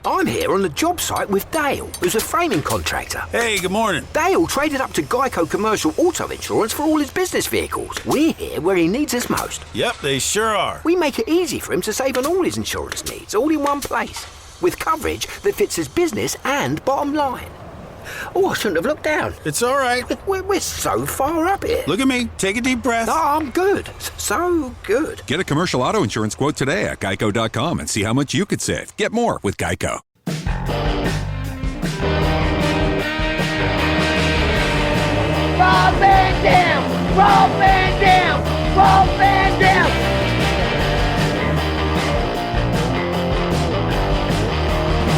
I'm here on the job site with Dale, who's a framing contractor. Hey, good morning. Dale traded up to Geico Commercial Auto Insurance for all his business vehicles. We're here where he needs us most. Yep, they sure are. We make it easy for him to save on all his insurance needs, all in one place, with coverage that fits his business and bottom line. Oh, I shouldn't have looked down. It's all right. We're so far up here. Look at me. Take a deep breath. Oh, I'm good. So good. Get a commercial auto insurance quote today at geico.com and see how much you could save. Get more with Geico. Rob Van Dam! Rob Van Dam! Rob Van Dam!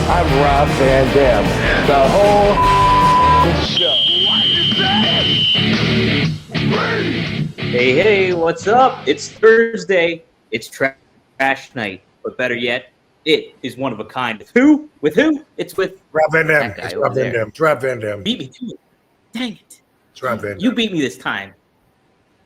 I'm Rob Van Dam. The whole show. Hey, what's up? It's Thursday. It's trash night. But better yet, it is one of a kind. With who? With who? It's with Rob Van Dam. that guy It's over Rob Van there. Dam. It's Rob Van Dam. Beat me to it. Dang it. It's Rob Van Dam. You beat me this time.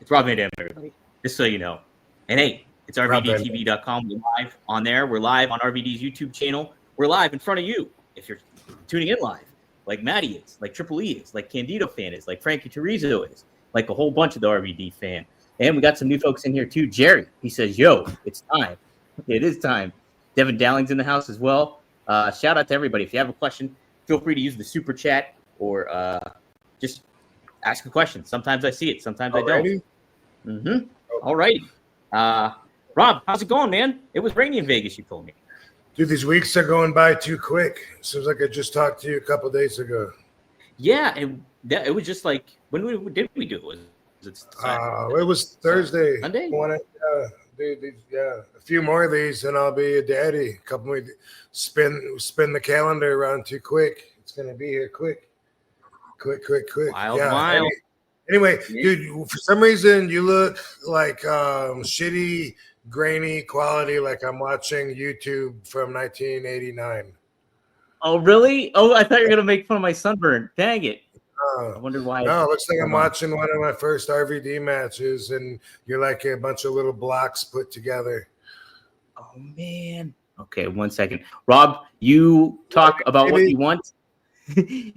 It's Rob Van Dam, everybody. Just so you know. And hey, it's RVDTV.com. We're live on there. We're live on RVD's YouTube channel. We're live in front of you if you're tuning in live, like Maddie is, like Triple E is, like Candido fan is, like Frankie Chorizo is, like a whole bunch of the RVD fan. And we got some new folks in here too. Jerry, he says, yo, it's time. It is time. Devin Dowling's in the house as well. Shout out to everybody. If you have a question, feel free to use the super chat or just ask a question. Sometimes I see it. Sometimes I don't. Mm-hmm. All righty. Rob, how's it going, man? It was rainy in Vegas, you told me. Dude, these weeks are going by too quick. Seems like I just talked to you a couple days ago. Yeah, and it was just like, when did we do it? Was it It was Thursday. Monday? A few more of these, and I'll be a daddy. A couple more. Spin the calendar around too quick. It's gonna be here quick. Quick. Wild. Anyway, dude, for some reason you look like shitty, grainy quality, like I'm watching YouTube from 1989. Oh, really? Oh, I thought you were going to make fun of my sunburn. Dang it. I wondered why. No, it looks like I'm watching one of my first RVD matches, and you're like a bunch of little blocks put together. Oh, man. Okay, 1 second. Rob, you talk about what you want.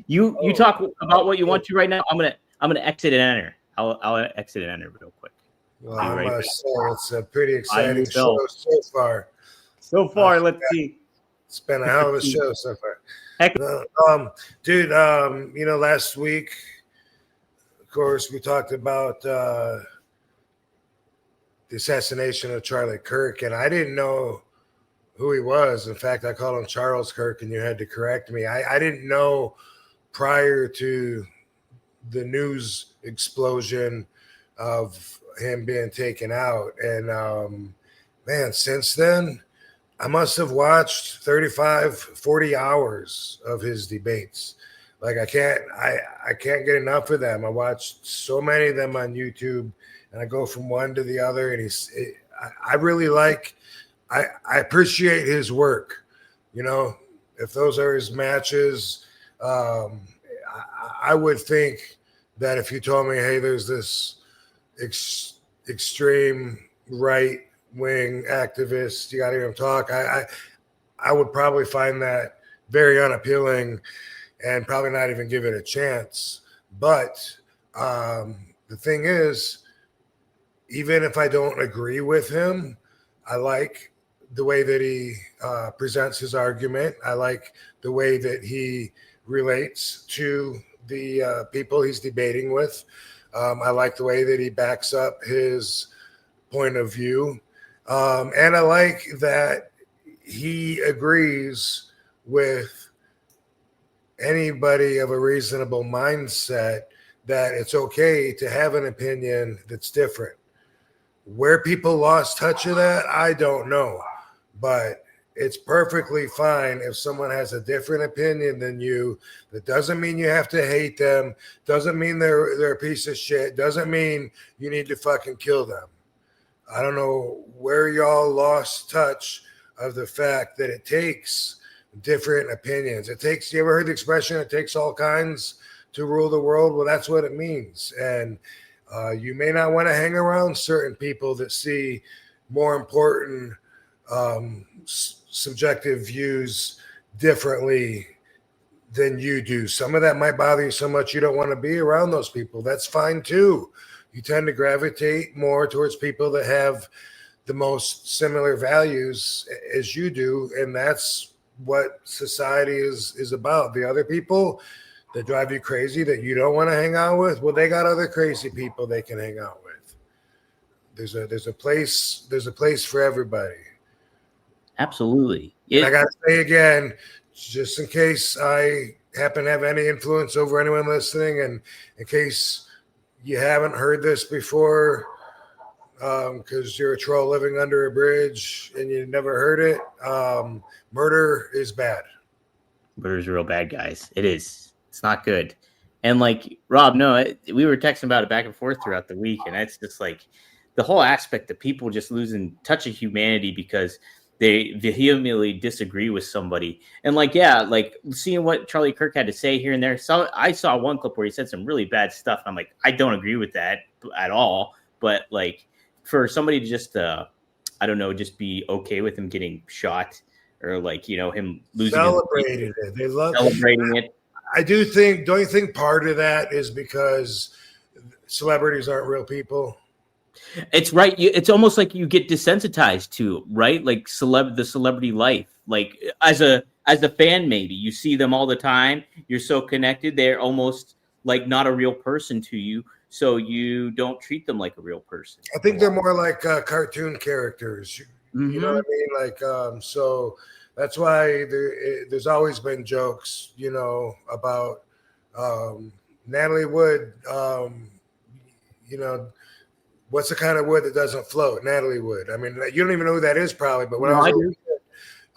You talk about what you want to right now. I'm gonna exit and enter. I'll exit and enter real quick. Well, I must say it's a pretty exciting show so far. So far, let's see. It's been a hell of a show so far. Heck. Dude, last week, of course, we talked about the assassination of Charlie Kirk, and I didn't know who he was. In fact, I called him Charles Kirk, and you had to correct me. I didn't know prior to the news explosion of him being taken out. And man, since then, I must have watched 35, 40 hours of his debates. Like I can't get enough of them. I watched so many of them on YouTube, and I go from one to the other. And I really like, I appreciate his work. You know, if those are his matches, I would think that if you told me, hey, there's this extreme right-wing activist, you got to hear him talk, I would probably find that very unappealing and probably not even give it a chance. But the thing is, even if I don't agree with him, I like the way that he presents his argument. I like the way that he relates to the people he's debating with. I like the way that he backs up his point of view. And I like that he agrees with anybody of a reasonable mindset that it's okay to have an opinion that's different. Where people lost touch of that, I don't know. But it's perfectly fine if someone has a different opinion than you. That doesn't mean you have to hate them. Doesn't mean they're a piece of shit. Doesn't mean you need to fucking kill them. I don't know where y'all lost touch of the fact that it takes different opinions. You ever heard the expression, it takes all kinds to rule the world? Well, that's what it means. And you may not want to hang around certain people that see more important subjective views differently than you do. Some of that might bother you so much you don't want to be around those people. That's fine too. You tend to gravitate more towards people that have the most similar values as you do, and that's what society is about. The other people that drive you crazy that you don't want to hang out with, well, they got other crazy people they can hang out with. There's a place for everybody. Absolutely. And I got to say again, just in case I happen to have any influence over anyone listening, and in case you haven't heard this before, because you're a troll living under a bridge and you never heard it, murder is bad. Murder's real bad, guys. It is. It's not good. And like Rob, no, we were texting about it back and forth throughout the week, and it's just like the whole aspect of people just losing touch of humanity because they vehemently disagree with somebody. And like, yeah, like seeing what Charlie Kirk had to say here and there. So I saw one clip where he said some really bad stuff. And I'm like, I don't agree with that at all. But like for somebody to just, I don't know, just be okay with him getting shot or like, you know, him losing. Celebrated it. They love celebrating it. I do think, don't you think part of that is because celebrities aren't real people? It's right. It's almost like you get desensitized to, right? Like the celebrity life. Like as a fan, maybe you see them all the time. You're so connected. They're almost like not a real person to you. So you don't treat them like a real person. I think they're more like cartoon characters. You know what I mean? Like, so that's why there's always been jokes, you know, about Natalie Wood, you know, what's the kind of wood that doesn't float? Natalie Wood. I mean, you don't even know who that is probably, but when I was a kid,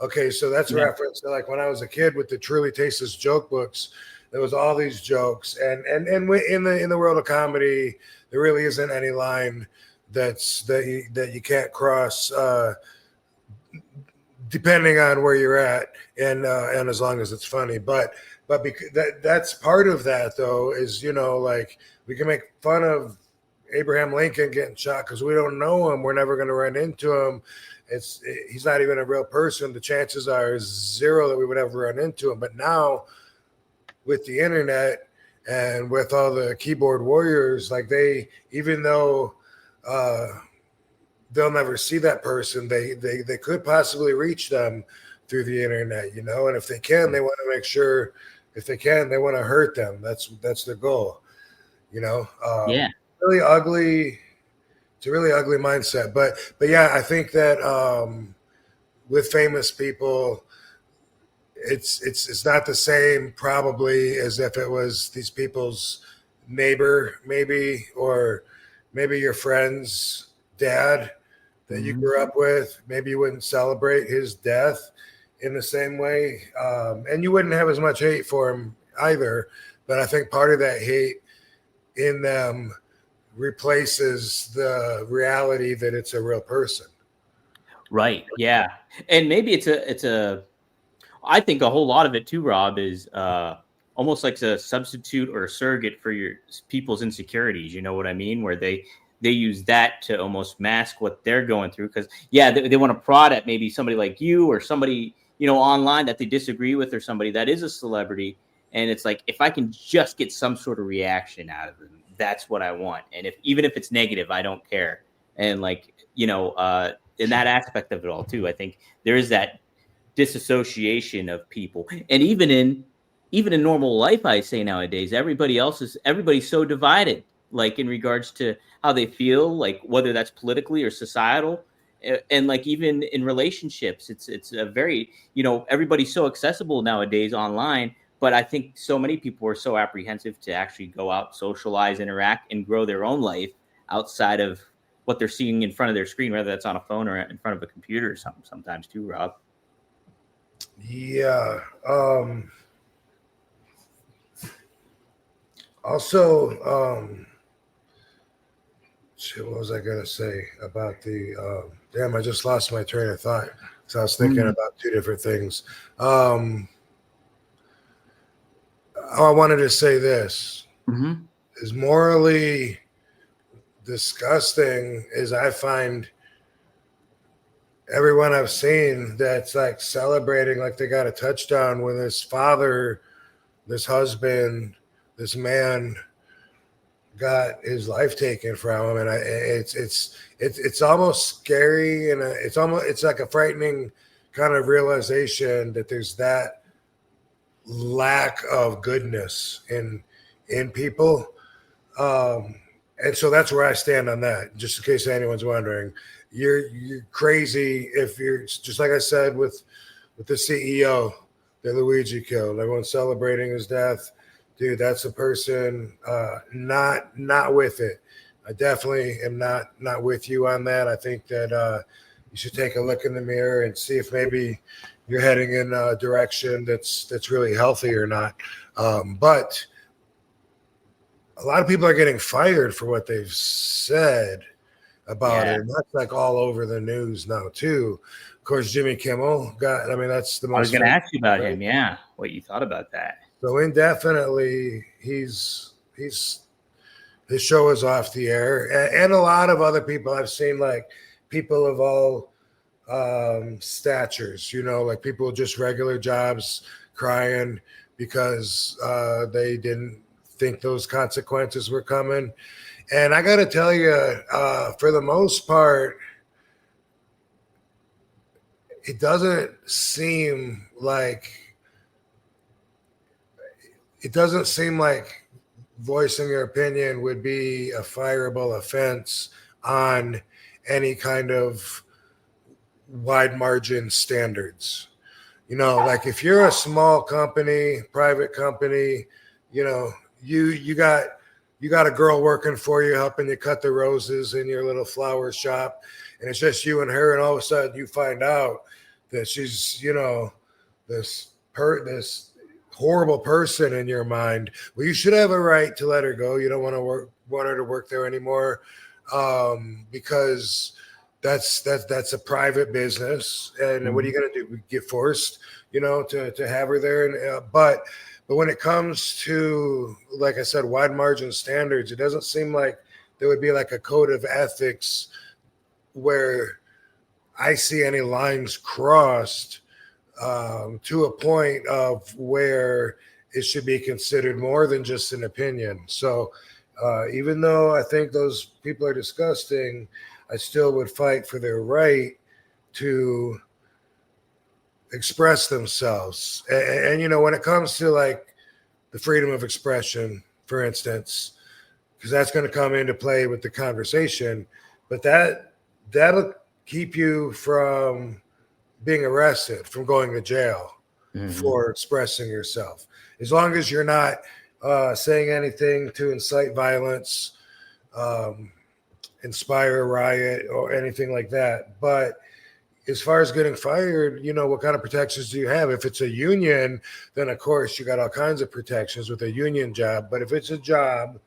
okay, so that's a reference to like when I was a kid with the Truly Tasteless joke books, there was all these jokes. And in the world of comedy, there really isn't any line that you can't cross depending on where you're at and as long as it's funny. But because that's part of that though, is, you know, like we can make fun of Abraham Lincoln getting shot because we don't know him. We're never going to run into him. He's not even a real person. The chances are zero that we would ever run into him. But now with the internet and with all the keyboard warriors, like even though they'll never see that person, they could possibly reach them through the internet, you know. And if they can, they want to make sure. If they can, they want to hurt them. That's their goal, you know. Really ugly. It's a really ugly mindset. But yeah, I think that with famous people, it's not the same probably as if it was these people's neighbor, maybe, or maybe your friend's dad that you grew up with. Maybe you wouldn't celebrate his death in the same way, and you wouldn't have as much hate for him either. But I think part of that hate in them replaces the reality that it's a real person. Right. Yeah. And maybe it's a I think a whole lot of it too, Rob, is almost like a substitute or a surrogate for your people's insecurities. You know what I mean? Where they use that to almost mask what they're going through. Because they want to prod at maybe somebody like you or somebody, you know, online that they disagree with, or somebody that is a celebrity. And it's like, if I can just get some sort of reaction out of them, that's what I want. And even if it's negative, I don't care. And like, you know, in that aspect of it all too, I think there is that disassociation of people. And even in normal life, I say nowadays, everybody's so divided, like in regards to how they feel, like whether that's politically or societal. And like even in relationships, it's a very, you know, everybody's so accessible nowadays online. But I think so many people are so apprehensive to actually go out, socialize, interact, and grow their own life outside of what they're seeing in front of their screen, whether that's on a phone or in front of a computer or something sometimes too, Rob. Yeah. Also, shit, what was I going to say about the damn, I just lost my train of thought because I was thinking about two different things. I wanted to say this is morally disgusting as I find everyone I've seen that's like celebrating like they got a touchdown when his father, this husband, this man got his life taken from him, and it's almost scary, and it's like a frightening kind of realization that there's that lack of goodness in people. And so that's where I stand on that. Just in case anyone's wondering, you're crazy if you're just like I said with the CEO that Luigi killed. Everyone's celebrating his death, dude. That's a person not with it. I definitely am not with you on that. I think that you should take a look in the mirror and see if maybe you're heading in a direction that's really healthy or not. But a lot of people are getting fired for what they've said about it. And that's like all over the news now too. Of course, Jimmy Kimmel got, I mean, that's the most. I was going to ask you about him. Yeah. What you thought about that. So indefinitely his show is off the air. And a lot of other people I've seen, like people of all statures, you know, like people with just regular jobs crying because they didn't think those consequences were coming. And I got to tell you, for the most part, it doesn't seem like voicing your opinion would be a fireable offense on any kind of wide margin standards. You know, like if you're a small company, private company, you know, you got a girl working for you, helping you cut the roses in your little flower shop, and it's just you and her, and all of a sudden you find out that she's, you know, this horrible person in your mind. Well, you should have a right to let her go. You don't want her to work there anymore, because that's a private business. And what are you going to do? Get forced, you know, to have her there? And but when it comes to, like I said, wide margin standards, it doesn't seem like there would be like a code of ethics where I see any lines crossed to a point of where it should be considered more than just an opinion. So even though I think those people are disgusting, I still would fight for their right to express themselves. And you know, when it comes to like the freedom of expression, for instance, because that's going to come into play with the conversation, but that'll keep you from being arrested, from going to jail for expressing yourself, as long as you're not saying anything to incite violence, inspire a riot, or anything like that. But as far as getting fired, you know, what kind of protections do you have? If it's a union, then of course you got all kinds of protections with a union job. But if it's a job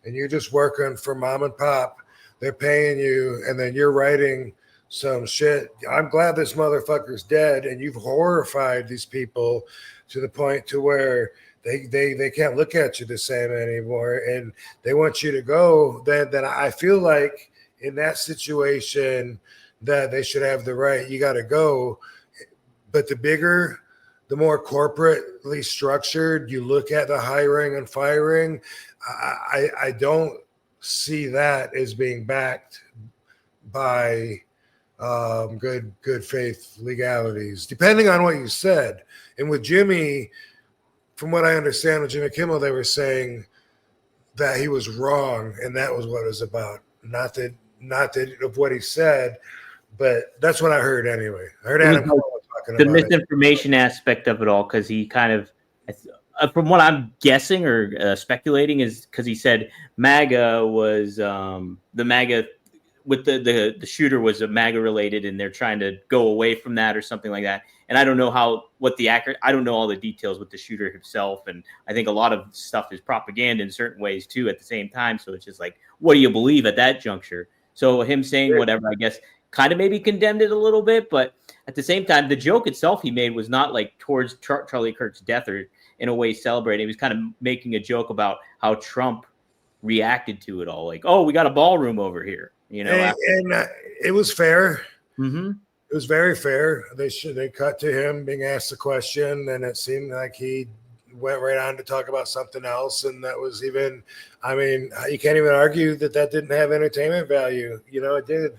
and you're just working for mom and pop, they're paying you, and then you're writing some shit. I'm glad this motherfucker's dead, and you've horrified these people to the point to where they can't look at you the same anymore, and they want you to go. Then I feel like in that situation that they should have the right. You got to go. But the more corporately structured you look at the hiring and firing, I don't see that as being backed by good faith legalities, depending on what you said. And with Jimmy, from what I understand with Jimmy Kimmel, they were saying that he was wrong, and that was what it was about. Not that of what he said, but that's what I heard anyway. I heard Adam Cole talking the about misinformation aspect of it all, because he kind of, from what I'm guessing or speculating, is because he said MAGA was the MAGA with the shooter was MAGA related, and they're trying to go away from that or something like that. And I don't know I don't know all the details with the shooter himself, and I think a lot of stuff is propaganda in certain ways too at the same time. So it's just like, what do you believe at that juncture? So him saying whatever, I guess, kind of maybe condemned it a little bit, but at the same time, the joke itself he made was not like towards Charlie Kirk's death or in a way celebrating. He was kind of making a joke about how Trump reacted to it all, like, oh, we got a ballroom over here, you know. And it was fair. Mm-hmm. It was very fair. They cut to him being asked a question, and it seemed like he went right on to talk about something else, and that was even. I mean, you can't even argue that didn't have entertainment value. It did.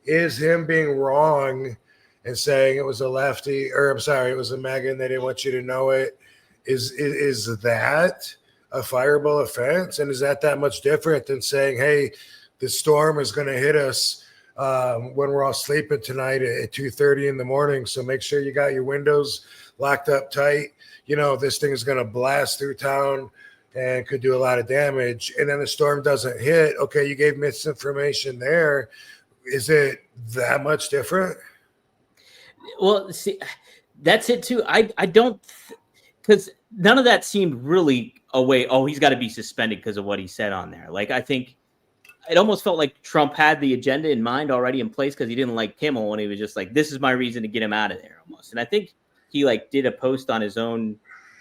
Is him being wrong and saying it was a lefty, or I'm sorry, it was a MAGA, and they didn't want you to know it? Is that a fireable offense? And is that much different than saying, hey, the storm is going to hit us when we're all sleeping tonight at 2:30 in the morning. So make sure you got your windows locked up tight. This thing is going to blast through town and could do a lot of damage. And then the storm doesn't hit. Okay, you gave misinformation there. Is it that much different? Well, see, that's it too. I don't, because none of that seemed really a way. Oh, he's got to be suspended because of what he said on there. Like, I think it almost felt like Trump had the agenda in mind already in place because he didn't like Kimmel, and he was just like, this is my reason to get him out of there almost. And I think he did a post on his own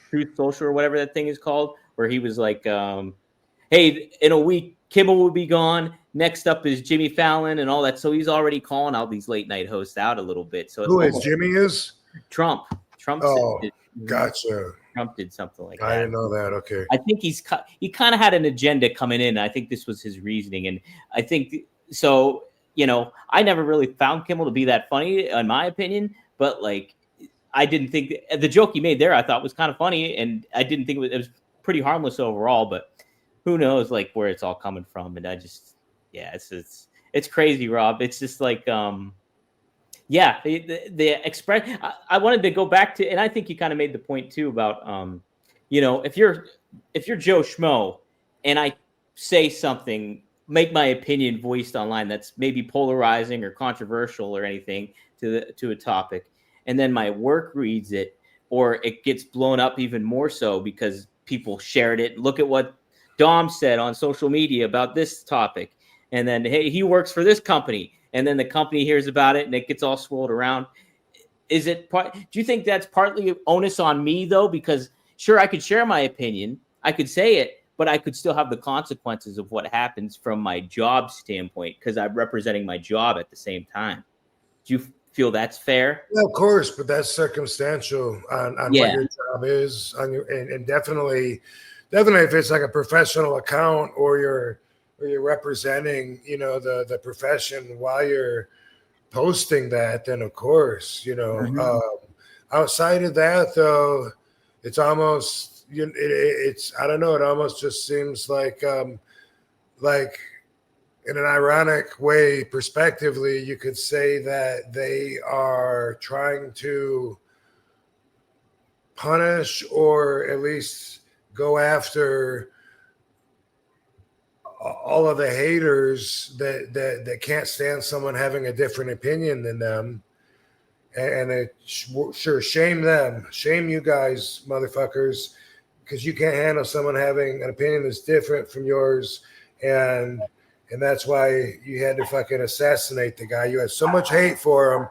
Truth Social or whatever that thing is called, where he was like, hey, in a week, Kimmel will be gone. Next up is Jimmy Fallon and all that. So he's already calling all these late night hosts out a little bit. So who is Jimmy? Is Trump? Gotcha. Trump did something like that. I didn't know that. Okay. I think he kind of had an agenda coming in. I think this was his reasoning. And I think so, I never really found Kimmel to be that funny, in my opinion, but I didn't think the joke he made there, I thought was kind of funny. And I didn't think it was pretty harmless overall, but who knows where it's all coming from. And I just, it's crazy, Rob. It's just the express. I wanted to go back to, and I think you kind of made the point too about, if you're Joe Schmo and I say something, make my opinion voiced online that's maybe polarizing or controversial or anything to a topic, and then my work reads it, or it gets blown up even more so because people shared it. Look at what Dom said on social media about this topic. And then, hey, he works for this company. And then the company hears about it and it gets all swirled around. Do you think that's partly onus on me, though? Because sure, I could share my opinion. I could say it, but I could still have the consequences of what happens from my job standpoint because I'm representing my job at the same time. Do you feel that's fair? Yeah, of course, but that's circumstantial on what your job is. And definitely if it's like a professional account or you're representing, the profession while you're posting that, then of course, outside of that though, it's almost, it's, I don't know, it almost just seems like in an ironic way, perspectively, you could say that they are trying to punish or at least go after all of the haters that can't stand someone having a different opinion than them, and it sure shame them, shame you guys, motherfuckers, because you can't handle someone having an opinion that's different from yours, and that's why you had to fucking assassinate the guy. You had so much hate for him,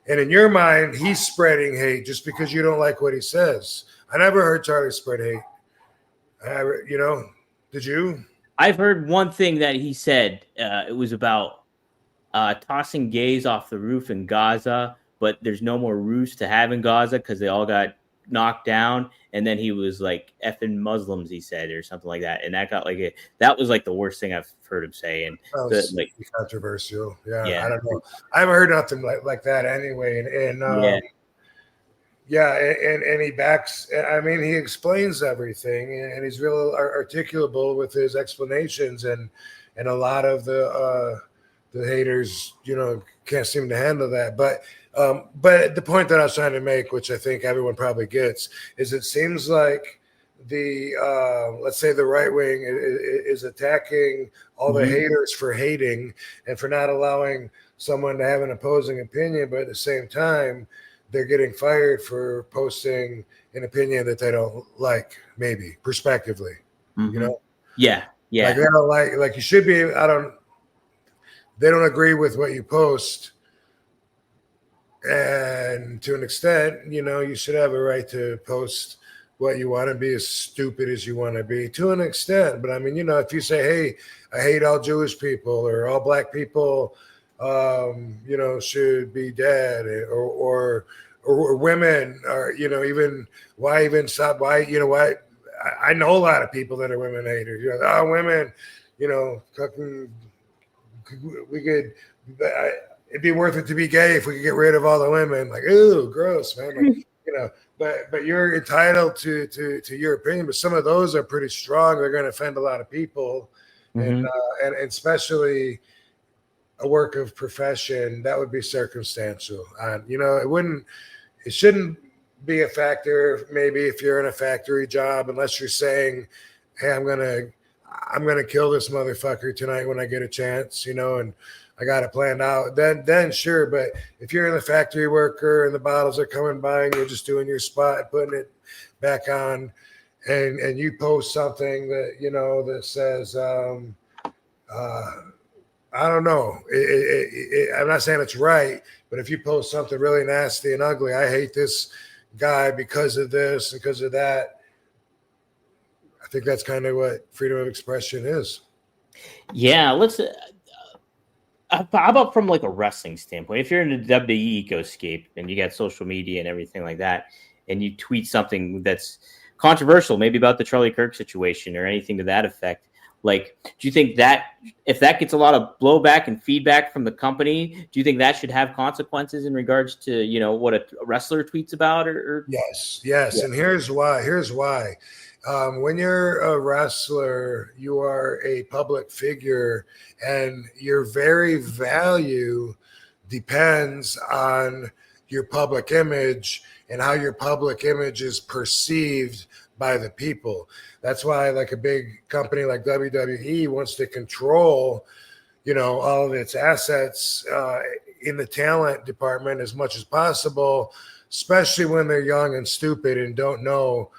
and in your mind, he's spreading hate just because you don't like what he says. I never heard Charlie spread hate. Did you? I've heard one thing that he said. It was about tossing gays off the roof in Gaza, but there's no more roofs to have in Gaza because they all got knocked down. And then he was like effing Muslims, he said, or something like that. And that got that was the worst thing I've heard him say. And controversial. Yeah, I don't know. I haven't heard nothing like that anyway. And he backs. I mean, he explains everything, and he's real articulable with his explanations. And a lot of the haters, can't seem to handle that. But the point that I was trying to make, which I think everyone probably gets, is it seems like let's say the right wing is attacking all the haters for hating and for not allowing someone to have an opposing opinion, but at the same time, they're getting fired for posting an opinion that they don't like, maybe prospectively, Yeah. Like they don't like you should be. They don't agree with what you post. And to an extent, you should have a right to post what you want to be, as stupid as you want to be, to an extent. But I mean, if you say, hey, I hate all Jewish people or all black people, should be dead, or women are, even why even stop? Why? I know a lot of people that are women haters. Women, fucking, we could. It'd be worth it to be gay if we could get rid of all the women. Like, ooh, gross, man. Like, but you're entitled to your opinion. But some of those are pretty strong. They're going to offend a lot of people, and especially a work of profession that would be circumstantial. It shouldn't be a factor. Maybe if you're in a factory job, unless you're saying, "Hey, I'm gonna kill this motherfucker tonight when I get a chance," and I got it planned out. Then sure. But if you're in the factory worker and the bottles are coming by and you're just doing your spot and putting it back on, and you post something that that says, I don't know. I'm not saying it's right, but if you post something really nasty and ugly, I hate this guy because of this, because of that. I think that's kind of what freedom of expression is. Yeah, let's. How about from like a wrestling standpoint? If you're in the WWE ecoscape and you got social media and everything like that, and you tweet something that's controversial, maybe about the Charlie Kirk situation or anything to that effect, like, do you think that if that gets a lot of blowback and feedback from the company, do you think that should have consequences in regards to what a wrestler tweets about? Or Yes, yeah. And here's why. When you're a wrestler, you are a public figure, and your very value depends on your public image and how your public image is perceived by the people. That's why, like, a big company like WWE wants to control, all of its assets in the talent department as much as possible, especially when they're young and stupid and don't know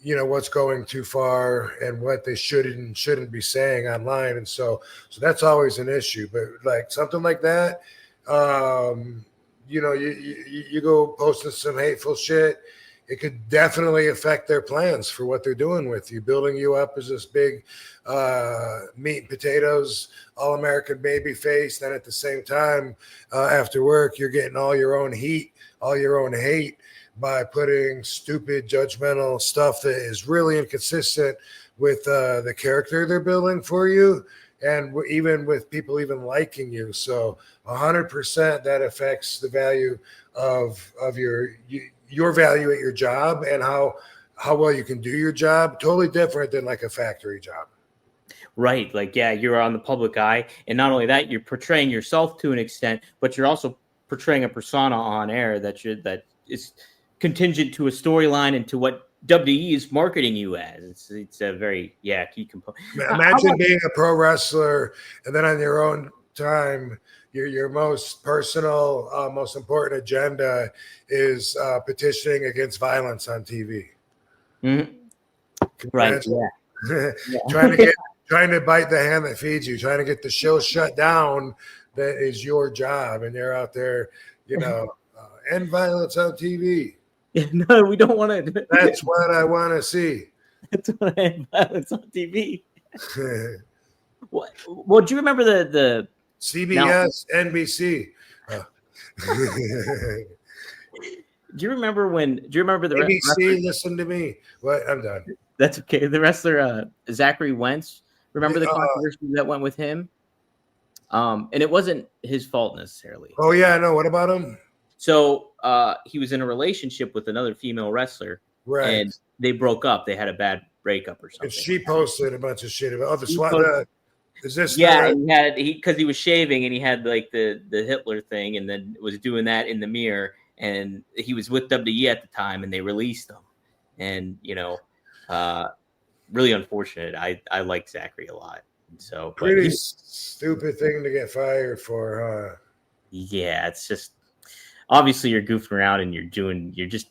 what's going too far and what they should and shouldn't be saying online. And so that's always an issue. But like something like that, you go posting some hateful shit, it could definitely affect their plans for what they're doing with you, building you up as this big meat and potatoes, all-American baby face. Then at the same time, after work, you're getting all your own heat, all your own hate, by putting stupid, judgmental stuff that is really inconsistent with the character they're building for you, and even with people even liking you. So 100% that affects the value of your value at your job and how well you can do your job. Totally different than like a factory job. Right. Like, yeah, you're on the public eye. And not only that, you're portraying yourself to an extent, but you're also portraying a persona on air that is contingent to a storyline and to what WWE is marketing you as. It's a very key component. Imagine being a pro wrestler and then on your own time, your most personal, most important agenda is petitioning against violence on TV. Mm-hmm. Right. Yeah. trying to bite the hand that feeds you, trying to get the show shut down. That is your job, and you're out there, end violence on TV. Yeah, no, we don't want to. That's what I want to see. That's what I end violence on TV. Well, do you remember the CBS, NBC? Do you remember the NBC? Listen to me. What? I'm done. That's okay. The wrestler Zachary Wentz. Remember the controversy that went with him? And it wasn't his fault necessarily. Oh yeah, I know. What about him? So he was in a relationship with another female wrestler, right? And they broke up. They had a bad breakup or something. And she posted a bunch of shit about the SWAT. Is this? Yeah, because he was shaving and he had like the Hitler thing, and then was doing that in the mirror. And he was with WWE at the time, and they released him. And really unfortunate. I like Zachary a lot. So pretty stupid thing to get fired for, huh? Yeah, it's just obviously you're goofing around and you're just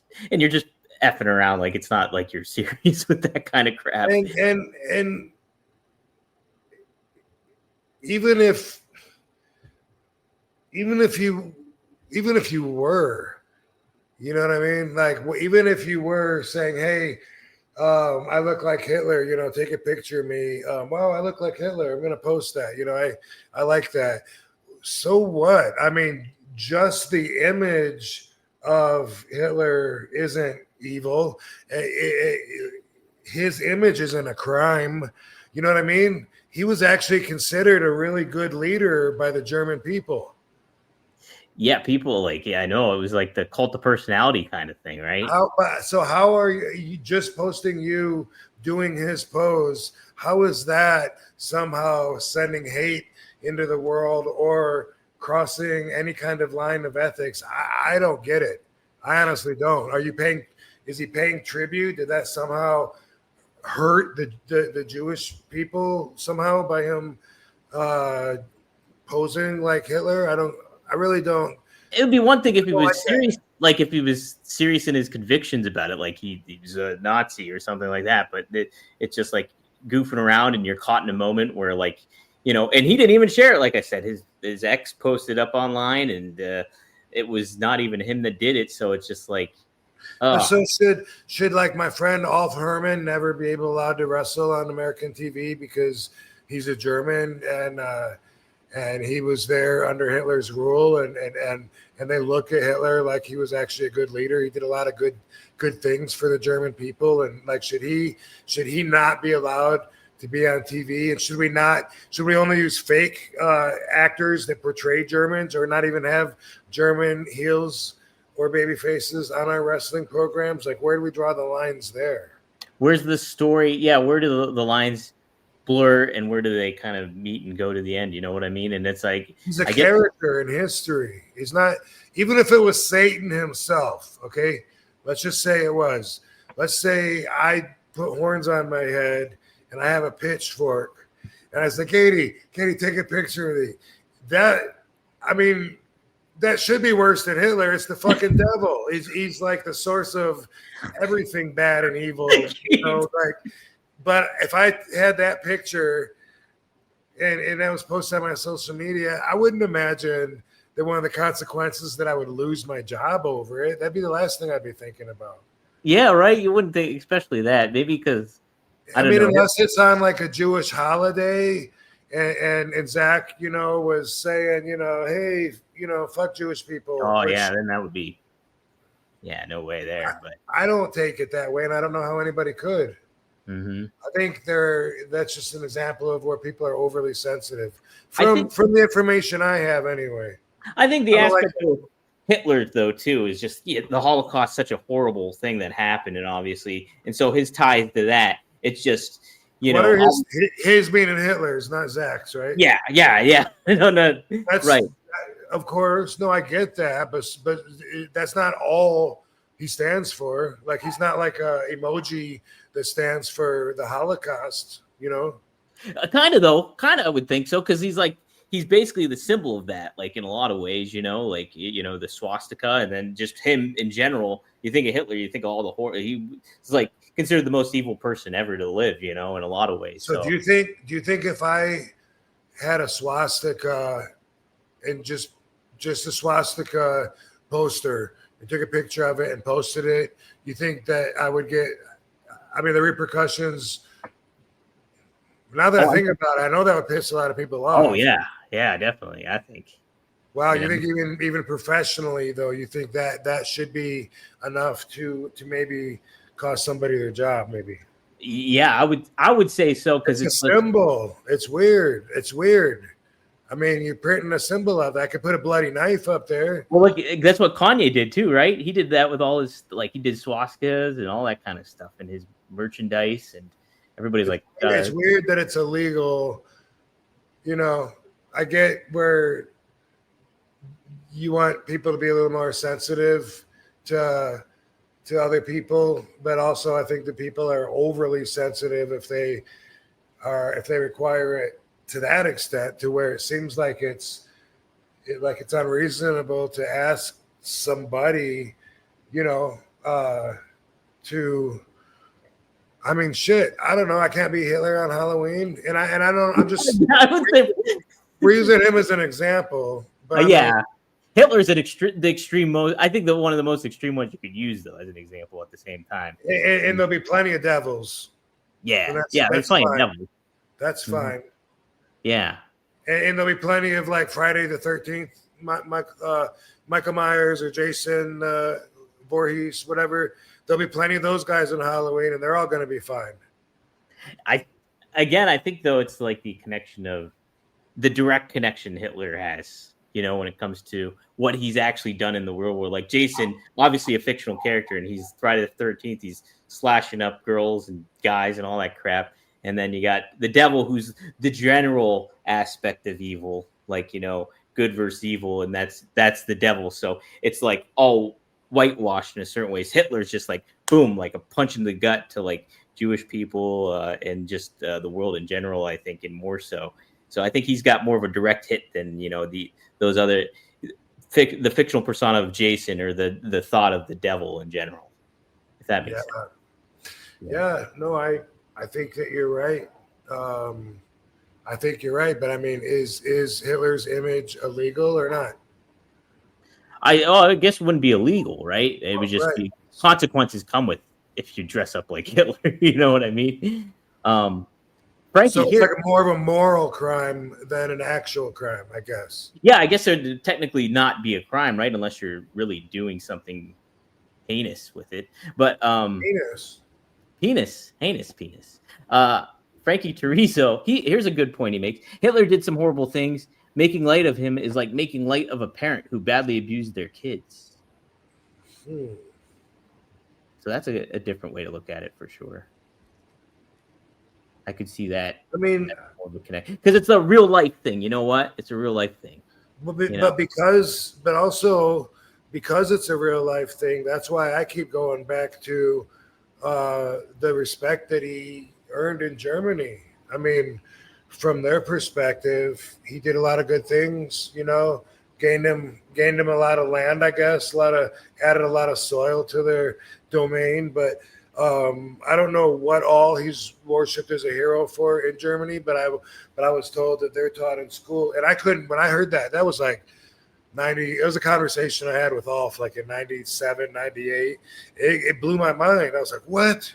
effing around. Like, it's not like you're serious with that kind of crap. And even if you were, you know what I mean? Like, even if you were saying, hey, I look like Hitler, take a picture of me. Wow, I look like Hitler. I'm going to post that. I like that. so what? I mean, just the image of Hitler isn't evil. His image isn't a crime. You know what I mean? He was actually considered a really good leader by the German people. Yeah, people I know it was like the cult of personality kind of thing, right? How are you just posting you doing his pose? How is that somehow sending hate into the world or crossing any kind of line of ethics? I don't get it. I honestly don't. Is he paying tribute? Did that somehow hurt the Jewish people somehow by him posing like Hitler? I really don't. It would be one thing if he was serious, like if he was serious in his convictions about it, like he was a Nazi or something like that. But it's just like goofing around, and you're caught in a moment where, like, you know, and he didn't even share it. Like I said, his ex posted up online, and it was not even him that did it. So it's just like, so should like my friend Alf Herman never be allowed to wrestle on American TV because he's a German and he was there under Hitler's rule, and they look at Hitler like he was actually a good leader. He did a lot of good things for the German people, and like should he not be allowed to be on TV? And should we only use fake actors that portray Germans, or not even have German heels or baby faces on our wrestling programs? Like, where do we draw the lines there? Where's the story? Yeah, where do the lines blur, and where do they kind of meet and go to the end? You know what I mean? And it's like, he's a character in history. He's not, even if it was Satan himself. Okay, let's just say it was. Let's say I put horns on my head and I have a pitchfork, and I say, Katie, take a picture of me. That should be worse than Hitler. It's the fucking devil. He's like the source of everything bad and evil. You know, like. But if I had that picture and that was posted on my social media, I wouldn't imagine that one of the consequences that I would lose my job over it. That'd be the last thing I'd be thinking about. Yeah, right. You wouldn't think, especially that. Maybe because I don't know. Unless it's on like a Jewish holiday, and Zach, you know, was saying, you know, hey, you know, fuck Jewish people. Oh yeah, then that would be, yeah, no way there. But I don't take it that way, and I don't know how anybody could. Mm-hmm. I think that's just an example of where people are overly sensitive from the information I have anyway. I think the aspect of Hitler, though, too, is just the Holocaust, such a horrible thing that happened, and obviously, and so his ties to that, it's just, you know, his meaning Hitler's, not Zach's, right? Yeah. no, that's right. Of course, no, I get that, but that's not all he stands for. Like, he's not like a emoji that stands for the Holocaust, you know? Kind of, I would think so, because he's basically the symbol of that, like, in a lot of ways, you know, like, you know, the swastika, and then just him in general. You think of Hitler, you think of all the horror. He's like considered the most evil person ever to live, you know, in a lot of ways. So do you think if I had a swastika and just a swastika poster and took a picture of it and posted it, you think that I would get, the repercussions? Now that I think about it, I know that would piss a lot of people off. Oh yeah, definitely. I think. Wow, you think even professionally though, you think that should be enough to maybe cost somebody their job? Maybe. Yeah, I would say so, because it's a symbol. It's weird. I mean, you're printing a symbol of that. I could put a bloody knife up there. Well, like, that's what Kanye did too, right? He did that with all his, like, he did swastikas and all that kind of stuff in his merchandise, and everybody's like, it's weird that it's illegal. You know, I get where you want people to be a little more sensitive to other people, but also I think the people are overly sensitive if they require it to that extent, to where it seems like it's unreasonable to ask somebody, you know, to. I mean, shit. I don't know. I can't be Hitler on Halloween, and I don't. I'm just using him as an example. But yeah, Hitler's the extreme most. I think one of the most extreme ones you could use, though, as an example at the same time. And there'll be plenty of devils. Yeah, there's plenty of devils. That's fine. Yeah, And there'll be plenty of like Friday the 13th, Michael Myers or Jason Voorhees, whatever. There'll be plenty of those guys on Halloween, and they're all going to be fine. I think though it's like the connection of the direct connection Hitler has, when it comes to what he's actually done in the real world. Like Jason, obviously a fictional character, and he's Friday the 13th. He's slashing up girls and guys and all that crap. And then you got the devil, who's the general aspect of evil, like, good versus evil. And that's the devil. So it's like all whitewashed in a certain ways. Hitler's just like, boom, like a punch in the gut to like Jewish people and just the world in general, I think, and more so. So I think he's got more of a direct hit than, those other the fictional persona of Jason or the thought of the devil in general, if that makes sense. Yeah, no, I think that you're right. I think you're right, but I mean, is Hitler's image illegal or not? I guess it wouldn't be illegal, right? It would just be consequences come with if you dress up like Hitler. You know what I mean? Frankie, so it's like more of a moral crime than an actual crime, I guess. Yeah, I guess it would technically not be a crime, right? Unless you're really doing something heinous with it. But heinous. Frankie Teresa, here's a good point he makes. Hitler did some horrible things. Making light of him is like making light of a parent who badly abused their kids. So that's a different way to look at it for sure. I could see that. I mean, because it's a real life thing. You know what? It's a real life thing. But also because it's a real life thing, that's why I keep going back to the respect that he earned in Germany. I mean, from their perspective, he did a lot of good things, gained him a lot of land, I guess, added a lot of soil to their domain. But I don't know what all he's worshipped as a hero for in Germany, but I was told that they're taught in school, and when I heard that was like 90. It was a conversation I had with Alf like in 97, 98. It blew my mind. I was like, what?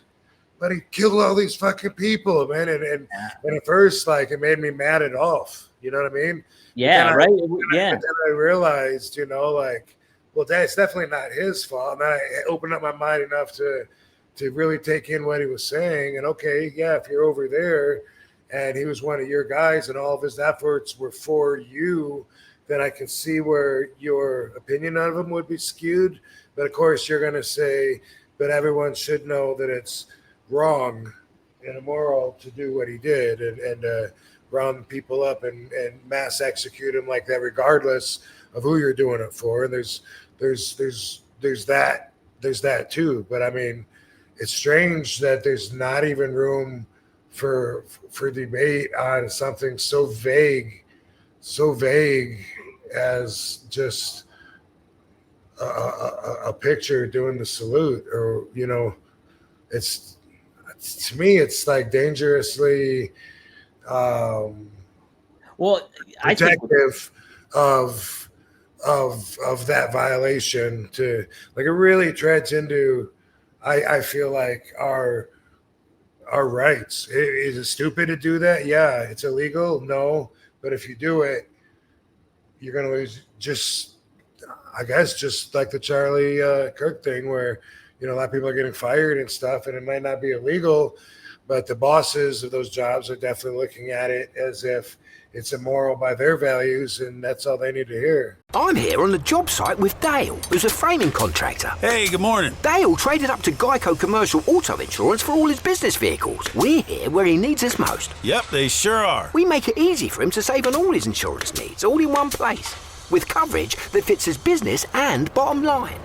But he killed all these fucking people, man. And at first, like, it made me mad at Alf. You know what I mean? Yeah, right. Then I realized, well, that's definitely not his fault. And then I opened up my mind enough to really take in what he was saying. And okay, yeah, if you're over there and he was one of your guys and all of his efforts were for you, then I can see where your opinion of him would be skewed. But of course, you're going to say, but everyone should know that it's wrong and immoral to do what he did and round people up and mass execute him like that, regardless of who you're doing it for. And there's that too. But I mean, it's strange that there's not even room for debate on something so vague as just a picture doing the salute, or it's to me it's like dangerously protective of that violation. To like, it really treads into, I feel like, our rights. Is it stupid to do that? Yeah. It's illegal? No. But if you do it, you're going to lose. Just like the Charlie Kirk thing, where a lot of people are getting fired and stuff, and it might not be illegal, but the bosses of those jobs are definitely looking at it as if it's immoral by their values, and that's all they need to hear. I'm here on the job site with Dale, who's a framing contractor. Hey, good morning. Dale traded up to Geico Commercial Auto Insurance for all his business vehicles. We're here where he needs us most. Yep, they sure are. We make it easy for him to save on all his insurance needs, all in one place, with coverage that fits his business and bottom line.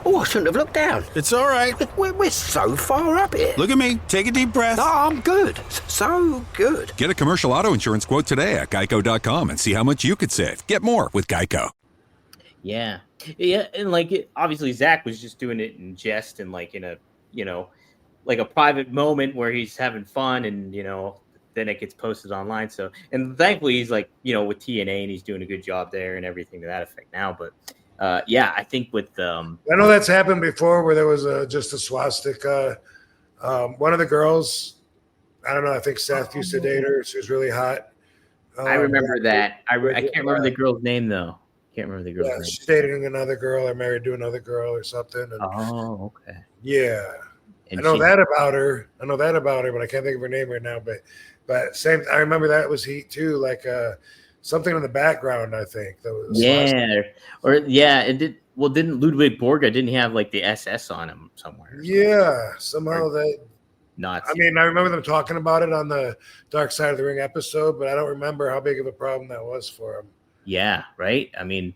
Oh, I shouldn't have looked down. It's all right. We're so far up here. Look at me. Take a deep breath. Oh, I'm good. So good. Get a commercial auto insurance quote today at geico.com and see how much you could save. Get more with Geico. Yeah. And like, obviously Zach was just doing it in jest and like in a, like a private moment where he's having fun, and, then it gets posted online. So, and thankfully he's like, with TNA, and he's doing a good job there and everything to that effect now. But I think with I know that's happened before, where there was just a swastika. One of the girls, I don't know, I think Seth used to date her. She was really hot. I remember that. I Bridget, can't remember the girl's name though. Can't remember the girl's Yeah, name. she's dating another girl or married to another girl or something. And Oh, okay. yeah, And I know she, that about her. But I can't think of her name right now. But same. I remember that was Heat too. Like something in the background. I think that was it did. Well, didn't Ludwig Borga didn't he have like the SS on him somewhere? Yeah, somehow that. Not. I mean, I remember them talking about it on the Dark Side of the Ring episode, but I don't remember how big of a problem that was for him. Yeah, right. I mean,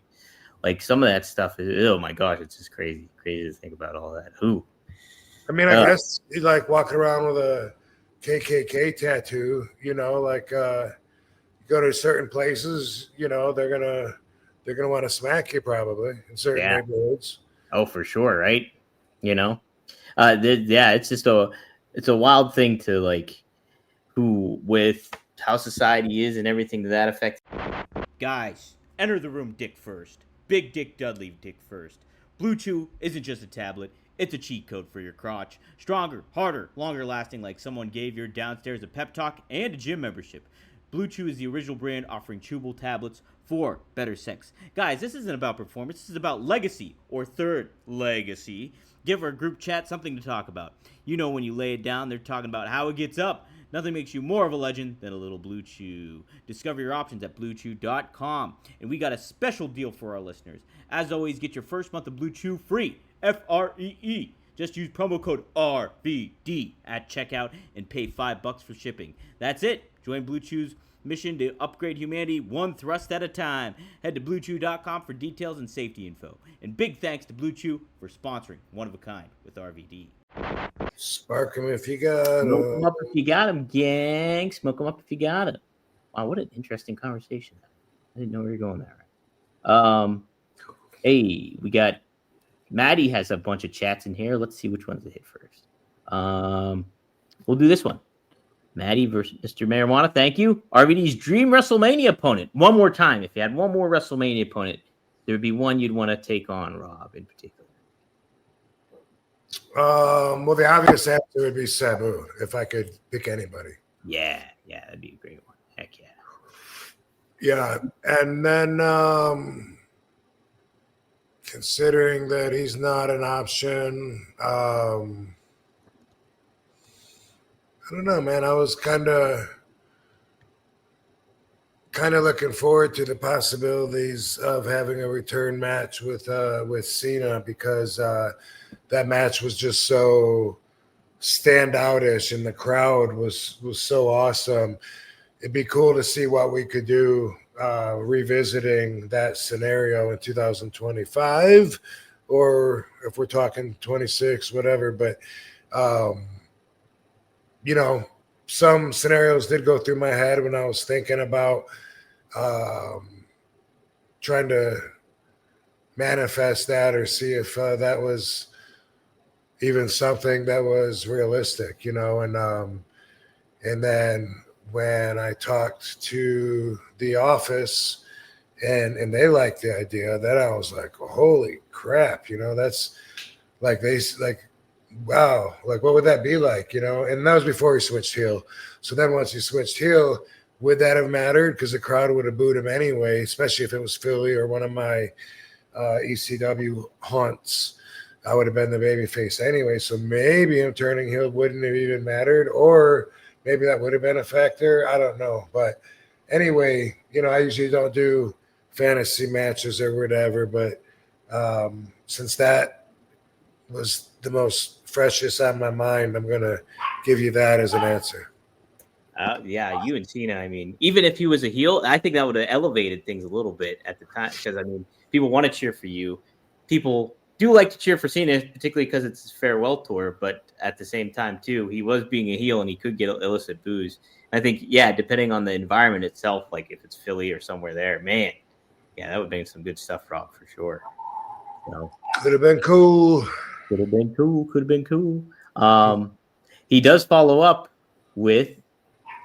like some of that stuff is. Oh my gosh, it's just crazy to think about all that. Who? I mean, I guess he's like walking around with a KKK tattoo. You know, like you go to certain places. You know, they're gonna want to smack you probably in certain neighborhoods. Oh, for sure, right? You know, it's just it's a wild thing to like who with how society is and everything to that effect. Guys, enter the room dick first. Big Dick Dudley dick first. Blue Chew isn't just a tablet, it's a cheat code for your crotch. Stronger, harder, longer lasting, like someone gave your downstairs a pep talk and a gym membership. Blue Chew is the original brand offering chewable tablets for better sex. Guys, this isn't about performance, this is about legacy or third legacy. Give our group chat something to talk about. You know, when you lay it down, they're talking about how it gets up. Nothing makes you more of a legend than a little Blue Chew. Discover your options at BlueChew.com. And we got a special deal for our listeners. As always, get your first month of Blue Chew free. Free. Just use promo code RVD at checkout and pay $5 for shipping. That's it. Join Blue Chew's mission to upgrade humanity one thrust at a time. Head to BlueChew.com for details and safety info. And big thanks to Blue Chew for sponsoring One of a Kind with RVD. Spark him if you got Smoke them up if you got them, gang. Smoke them up if you got them. Wow, what an interesting conversation. I didn't know we were going there. Hey, we got Maddie has a bunch of chats in here. Let's see which ones to hit first. We'll do this one. Maddie versus Mr. Marijuana. Thank you. RVD's dream WrestleMania opponent. One more time. If you had one more WrestleMania opponent, there would be one you'd want to take on, Rob, in particular. Well, the obvious answer would be Sabu if I could pick anybody. Yeah, that'd be a great one. Heck yeah. Yeah, and then considering that he's not an option, I don't know, man. I was kind of looking forward to the possibilities of having a return match with Cena because that match was just so standoutish and the crowd was so awesome. It'd be cool to see what we could do revisiting that scenario in 2025 or if we're talking 26, whatever. But, you know, some scenarios did go through my head when I was thinking about trying to manifest that or see if that was even something that was realistic, you know. And then when I talked to the office and they liked the idea, then I was like, holy crap, you know, that's like wow, like what would that be like, you know? And that was before he switched heel. So then once he switched heel, would that have mattered? Because the crowd would have booed him anyway, especially if it was Philly or one of my ECW haunts. I would have been the babyface anyway. So maybe him turning heel wouldn't have even mattered, or maybe that would have been a factor. I don't know. But anyway, you know, I usually don't do fantasy matches or whatever, but since that was the most freshest on my mind, I'm going to give you that as an answer. Yeah, you and Cena, I mean, even if he was a heel, I think that would have elevated things a little bit at the time because, I mean, people want to cheer for you. People do like to cheer for Cena, particularly because it's his farewell tour, but at the same time, too, he was being a heel and he could get illicit booze. I think, yeah, depending on the environment itself, like if it's Philly or somewhere there, man, yeah, that would make some good stuff, Rob, for sure. So, could have been cool. Could have been cool. He does follow up with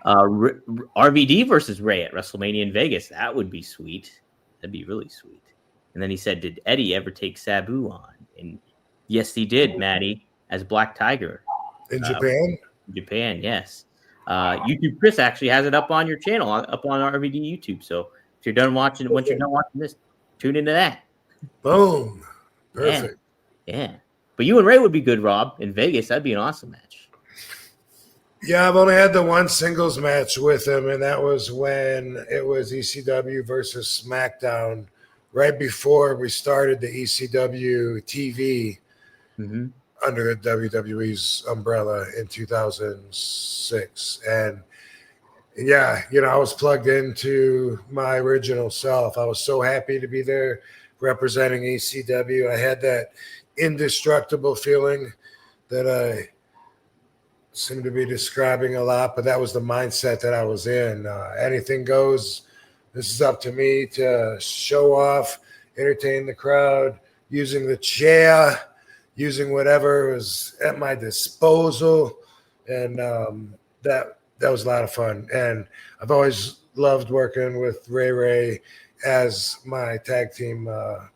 RVD versus Ray at WrestleMania in Vegas. That would be sweet. That'd be really sweet. And then he said, did Eddie ever take Sabu on? And yes, he did, Maddie, as Black Tiger. In Japan? Japan, yes. YouTube Chris actually has it up on your channel, up on RVD YouTube. So if you're done watching, once you're done watching this, tune into that. Boom. Yeah, Perfect. yeah. But you and Ray would be good, Rob, in Vegas. That'd be an awesome match. Yeah, I've only had the one singles match with him, and that was when it was ECW versus SmackDown, right before we started the ECW TV under the WWE's umbrella in 2006. And yeah, I was plugged into my original self. I was so happy to be there representing ECW. I had that indestructible feeling that I seem to be describing a lot, but that was the mindset that I was in. Anything goes. This is up to me to show off, entertain the crowd, using the chair, using whatever was at my disposal, and that was a lot of fun. And I've always loved working with Ray as my tag team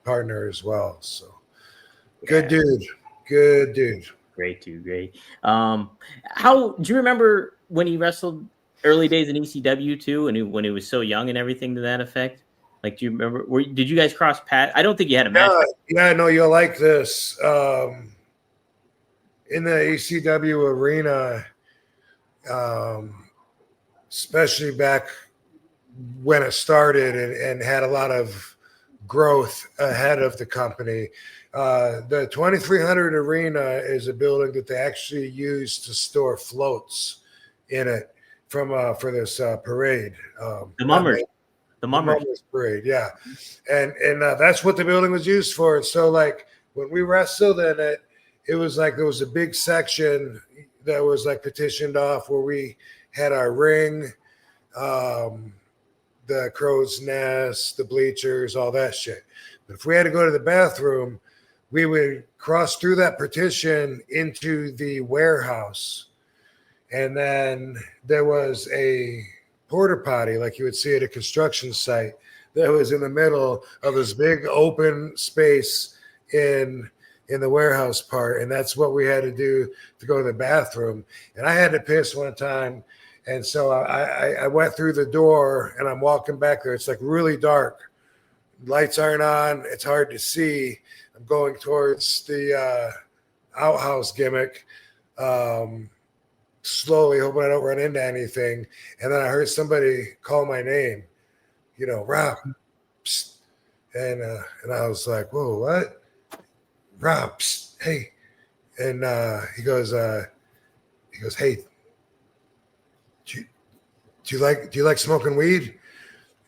partner as well. So good dude. Great, dude. Great. How do you remember when he wrestled early days in ECW too, and when he was so young and everything to that effect? Like, do you remember? Did you guys cross paths? I don't think you had a match. Yeah, no, you'll like this. In the ECW arena, especially back when it started and had a lot of growth ahead of the company. The 2300 arena is a building that they actually use to store floats in it for this parade. The Mummers Parade, yeah. And that's what the building was used for. And so, like, when we wrestled in it, it was like there was a big section that was like petitioned off where we had our ring, the crow's nest, the bleachers, all that shit. But if we had to go to the bathroom, we would cross through that partition into the warehouse. And then there was a porta potty like you would see at a construction site that was in the middle of this big open space in the warehouse part. And that's what we had to do to go to the bathroom. And I had to piss one time. And so I went through the door and I'm walking back there. It's like really dark. Lights aren't on. It's hard to see. I'm going towards the outhouse gimmick, slowly, hoping I don't run into anything. And then I heard somebody call my name, Rob. Psst. And I was like, whoa, what? Rob, psst, hey. And he goes, hey, do you like smoking weed?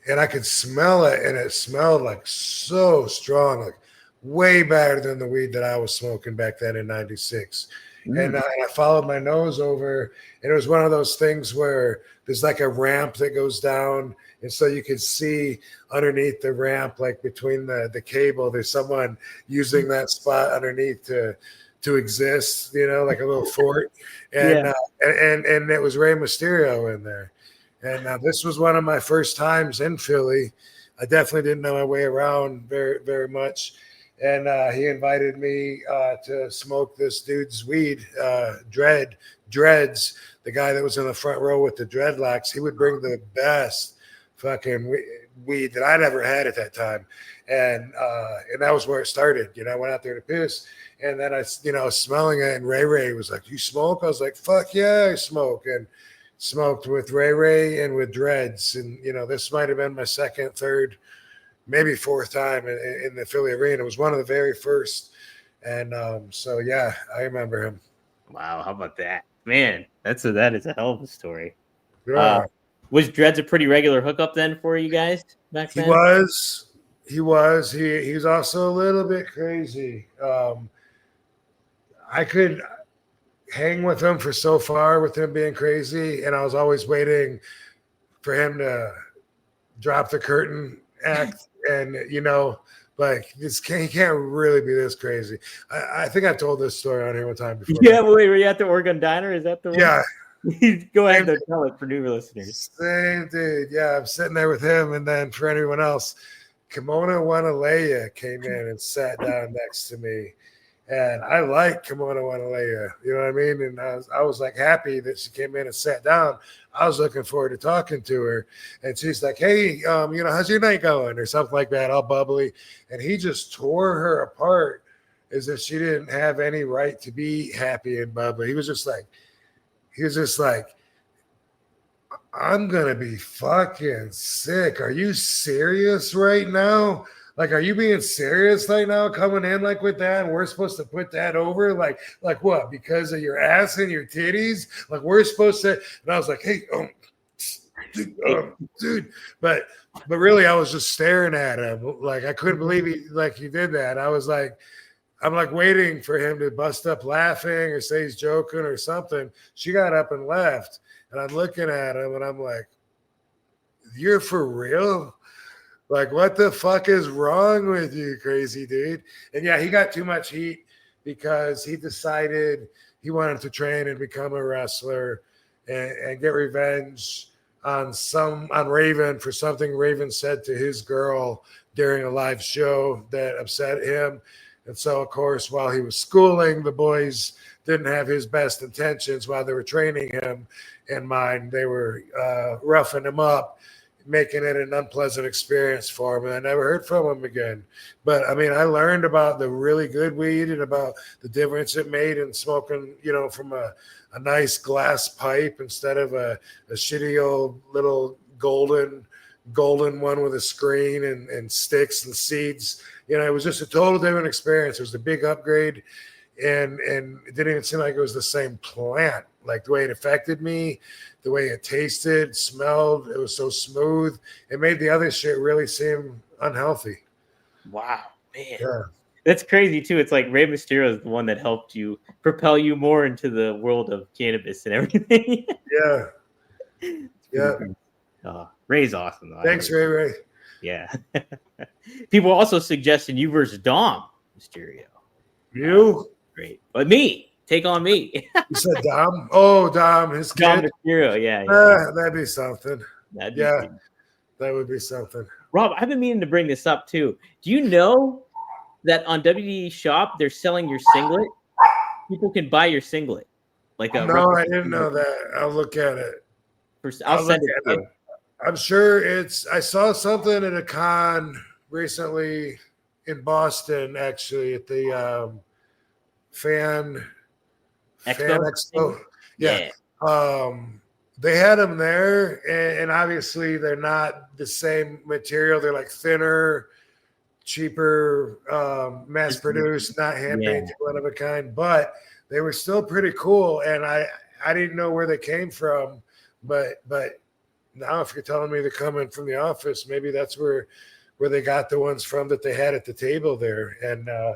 And I could smell it, and it smelled like so strong, like way better than the weed that I was smoking back then in '96. And I followed my nose over, and it was one of those things where there's like a ramp that goes down, and so you could see underneath the ramp, like between the cable, there's someone using that spot underneath to exist, like a little fort. And and it was Rey Mysterio in there. And this was one of my first times in Philly. I definitely didn't know my way around very, very much. And he invited me to smoke this dude's weed, Dreads, the guy that was in the front row with the dreadlocks. He would bring the best fucking weed that I'd ever had at that time. And that was where it started. I went out there to piss. And then I was smelling it. And Ray was like, you smoke? I was like, fuck yeah, I smoke. And smoked with Ray and with Dreads. And, this might have been my second, third, maybe fourth time in the Philly arena. It was one of the very first. And so, yeah, I remember him. Wow. How about that? Man, that is a hell of a story. Yeah. Was Dreads a pretty regular hookup then for you guys back then? He was. He was also a little bit crazy. I could hang with him for so far with him being crazy, and I was always waiting for him to drop the curtain act. And like he can't really be this crazy. I think I told this story on here one time before. Yeah, wait, were you at the Oregon Diner? Is that the one? Yeah. Go ahead and tell it for new listeners. Same dude. Yeah, I'm sitting there with him, and then for anyone else, Kimona Wanalea came in and sat down next to me. And I like Kimona Wanalea, you know what I mean? And I was like happy that she came in and sat down. I was looking forward to talking to her. And she's like, hey, how's your night going? Or something like that, all bubbly. And he just tore her apart as if she didn't have any right to be happy and bubbly. He was just like, I'm going to be fucking sick. Are you serious right now? Like, are you being serious right now coming in like with that? And we're supposed to put that over? Like what? Because of your ass and your titties? Like we're supposed to. And I was like, hey, dude. But really, I was just staring at him. Like I couldn't believe he did that. I'm like waiting for him to bust up laughing or say he's joking or something. She got up and left. And I'm looking at him and I'm like, you're for real? Like, what the fuck is wrong with you, crazy dude? And yeah, he got too much heat because he decided he wanted to train and become a wrestler and get revenge on Raven for something Raven said to his girl during a live show that upset him. And so, of course, while he was schooling, the boys didn't have his best intentions while they were training him in mind. They were roughing him up, making it an unpleasant experience for him. And I never heard from him again. But, I mean, I learned about the really good weed and about the difference it made in smoking, from a nice glass pipe instead of a shitty old little golden one with a screen and sticks and seeds. It was just a total different experience. It was a big upgrade. And it didn't even seem like it was the same plant. Like the way it affected me, the way it tasted, smelled, it was so smooth. It made the other shit really seem unhealthy. Wow, man. Yeah. That's crazy too. It's like Rey Mysterio is the one that helped you propel you more into the world of cannabis and everything. Yeah. Yeah. Ray's awesome though. Thanks, Ray. Yeah. People also suggesting you versus Dom Mysterio. You? Great. But me. Take on me. You said Dom? Oh, Dom, his kid. Dom Mysterio, yeah. That'd be something. That would be something. Rob, I've been meaning to bring this up too. Do you know that on WWE Shop they're selling your singlet? People can buy your singlet. No, I didn't know that. I'll look at it. I'll send it to you. I'm sure I saw something at a con recently in Boston, actually, at the Fan Expo. Yeah. They had them there, and obviously they're not the same material. They're like thinner, cheaper, mass produced, not hand painted, one of a kind, but they were still pretty cool. And I didn't know where they came from, but now if you're telling me they're coming from the office, maybe that's where they got the ones from that they had at the table there. And I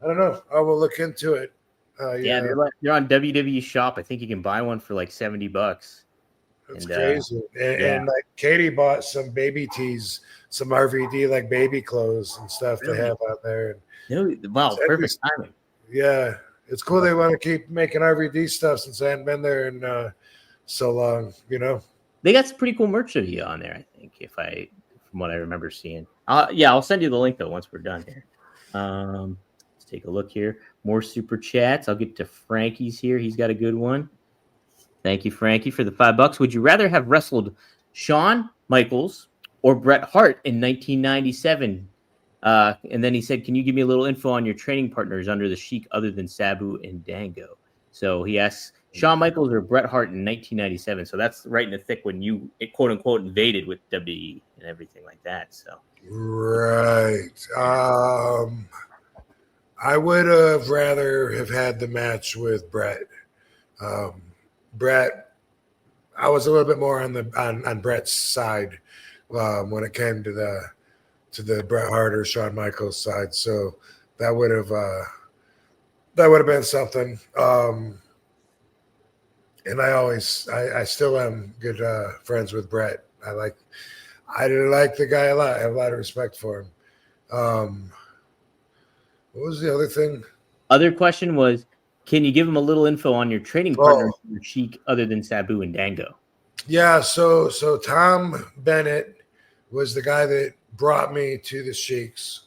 don't know. I will look into it. They're on WWE Shop. I think you can buy one for like $70. That's crazy. And like Katie bought some baby tees, some RVD like baby clothes and stuff they have out there. Wow, perfect timing. Yeah, it's cool. They want to keep making RVD stuff since I hadn't been there in so long. They got some pretty cool merch of you on there. I think from what I remember seeing. I'll send you the link though once we're done here. Let's take a look here. More super chats. I'll get to Frankie's here. He's got a good one. Thank you, Frankie, for the $5. Would you rather have wrestled Shawn Michaels or Bret Hart in 1997? And then he said, can you give me a little info on your training partners under the Sheik other than Sabu and Dango? So he asks Shawn Michaels or Bret Hart in 1997. So that's right in the thick when you, quote unquote, invaded with WWE and everything like that. So right. I would have rather have had the match with Bret. Bret, I was a little bit more on Bret's side when it came to the Bret Hart or Shawn Michaels side. So that would have been something. And I still am good friends with Bret. I like the guy a lot. I have a lot of respect for him. What was the other thing? Other question was, can you give him a little info on your training partner, Sheik, other than Sabu and Dango? Yeah, so Tom Bennett was the guy that brought me to the Sheiks,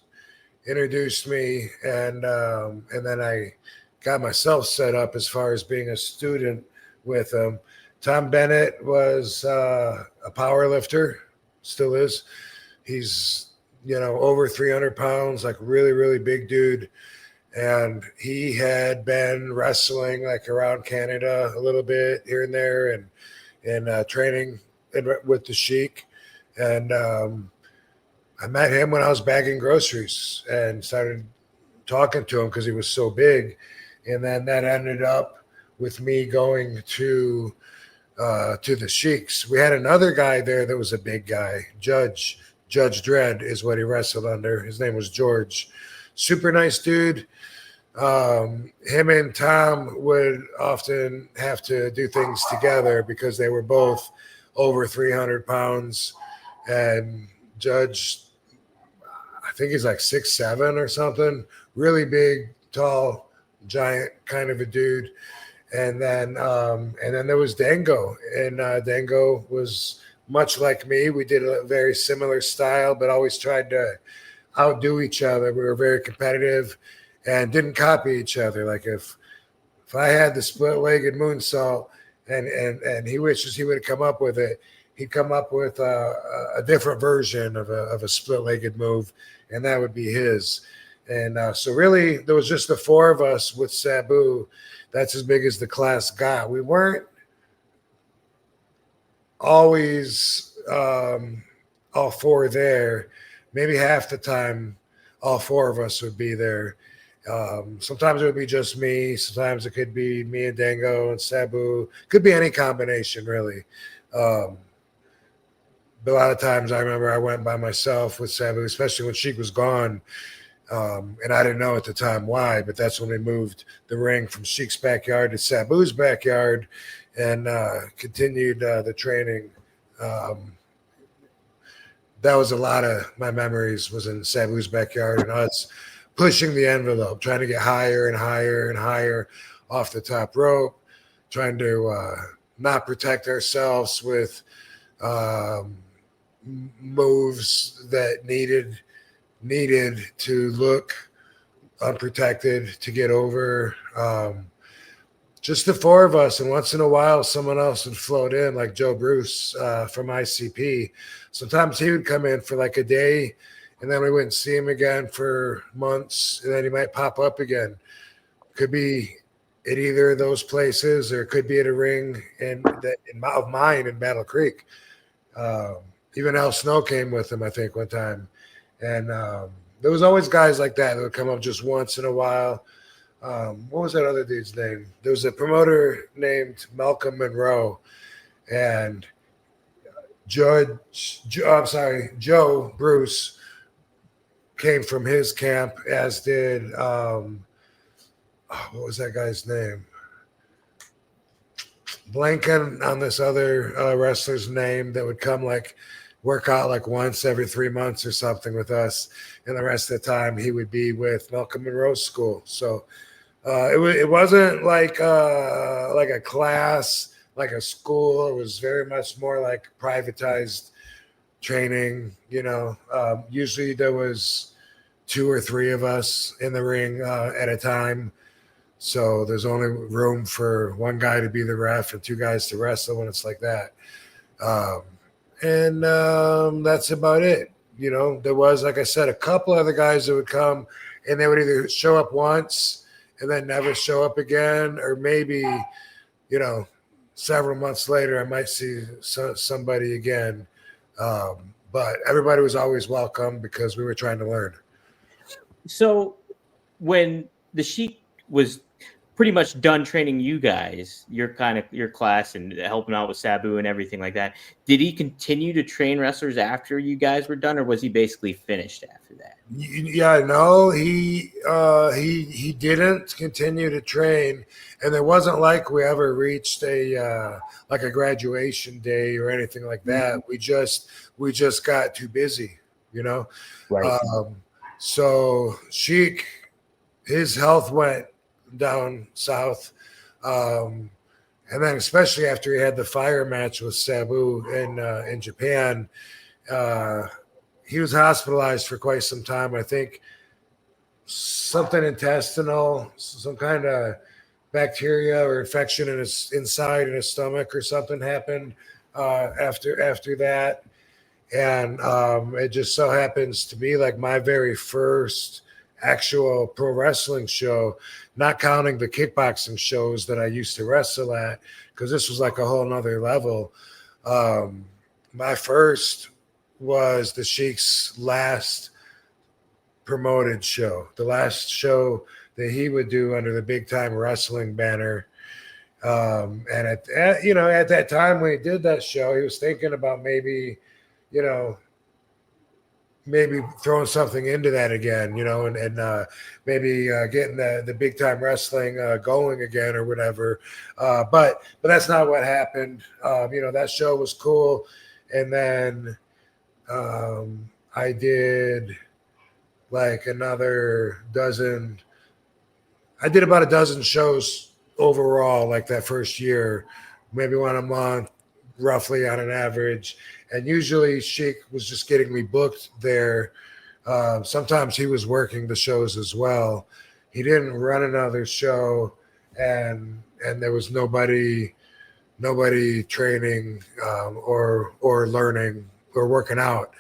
introduced me, and then I got myself set up as far as being a student with him. Tom Bennett was a power lifter, still is. He's, over 300 pounds, like really, really big dude. And he had been wrestling like around Canada a little bit here and there, and training with the Sheik. And I met him when I was bagging groceries and started talking to him because he was so big. And then that ended up with me going to the Sheiks. We had another guy there that was a big guy. Judge Dredd is what he wrestled under. His name was George. Super nice dude. Him and Tom would often have to do things together because they were both over 300 pounds. And Judge, I think he's like 6'7" or something. Really big, tall, giant kind of a dude. And then there was Dango, and Dango was much like me. We did a very similar style, but always tried to outdo each other. We were very competitive and didn't copy each other. Like if I had the split-legged moonsault and he wishes he would have come up with it, he'd come up with a different version of a split-legged move, and that would be his. And so really there was just the four of us with Sabu. That's as big as the class got. We weren't always all four there. Maybe half the time all four of us would be there. Sometimes it would be just me. Sometimes it could be me and Dango and Sabu. Could be any combination, really. But a lot of times I remember I went by myself with Sabu, especially when Sheik was gone. And I didn't know at the time why, but that's when we moved the ring from Sheik's backyard to Sabu's backyard and continued the training. That was a lot of my memories was in Sabu's backyard and us pushing the envelope, trying to get higher and higher and higher off the top rope, trying to not protect ourselves with moves that needed to look unprotected to get over. Just the four of us, and once in a while someone else would float in, like Joe Bruce from ICP. Sometimes he would come in for like a day, and then we wouldn't see him again for months, and then he might pop up again. Could be at either of those places, or it could be at a ring of mine in Battle Creek. Even Al Snow came with him, I think, one time. And there was always guys like that would come up just once in a while. What was that other dude's name? There was a promoter named Malcolm Monroe, and Joe Bruce came from his camp, as did what was that guy's name? Blanking on this other wrestler's name that would come work out like once every 3 months or something with us, and the rest of the time he would be with Malcolm Monroe's school. So it wasn't like a class, like a school. It was very much more like privatized training. Usually there was 2 or 3 of us in the ring at a time. So there's only room for one guy to be the ref and 2 guys to wrestle when it's like that. And that's about it. There was, like I said, a couple other guys that would come, and they would either show up once and then never show up again, or maybe, several months later I might see somebody again. But everybody was always welcome because we were trying to learn. So when the Sheik was pretty much done training you guys, your class, and helping out with Sabu and everything like that, did he continue to train wrestlers after you guys were done, or was he basically finished after that? Yeah, no, he didn't continue to train, and it wasn't like we ever reached a graduation day or anything like that. Mm-hmm. We just got too busy, Right. So Sheik, his health went down south, and then especially after he had the fire match with Sabu in Japan, he was hospitalized for quite some time. I think something intestinal, some kind of bacteria or infection in his inside in his stomach or something happened after that. And it just so happens to be like my very first actual pro wrestling show, not counting the kickboxing shows that I used to wrestle at, because this was like a whole nother level. My first was the Sheik's last promoted show, the last show that he would do under the Big Time Wrestling banner. And at that time when he did that show, he was thinking about maybe throwing something into that again, and maybe getting the Big Time Wrestling going again or whatever. But that's not what happened. That show was cool. And then I did like another dozen. I did about a dozen shows overall, like that first year, maybe one a month, roughly on an average. And usually Sheik was just getting me booked there. Sometimes he was working the shows as well. He didn't run another show, and there was nobody training or learning or working out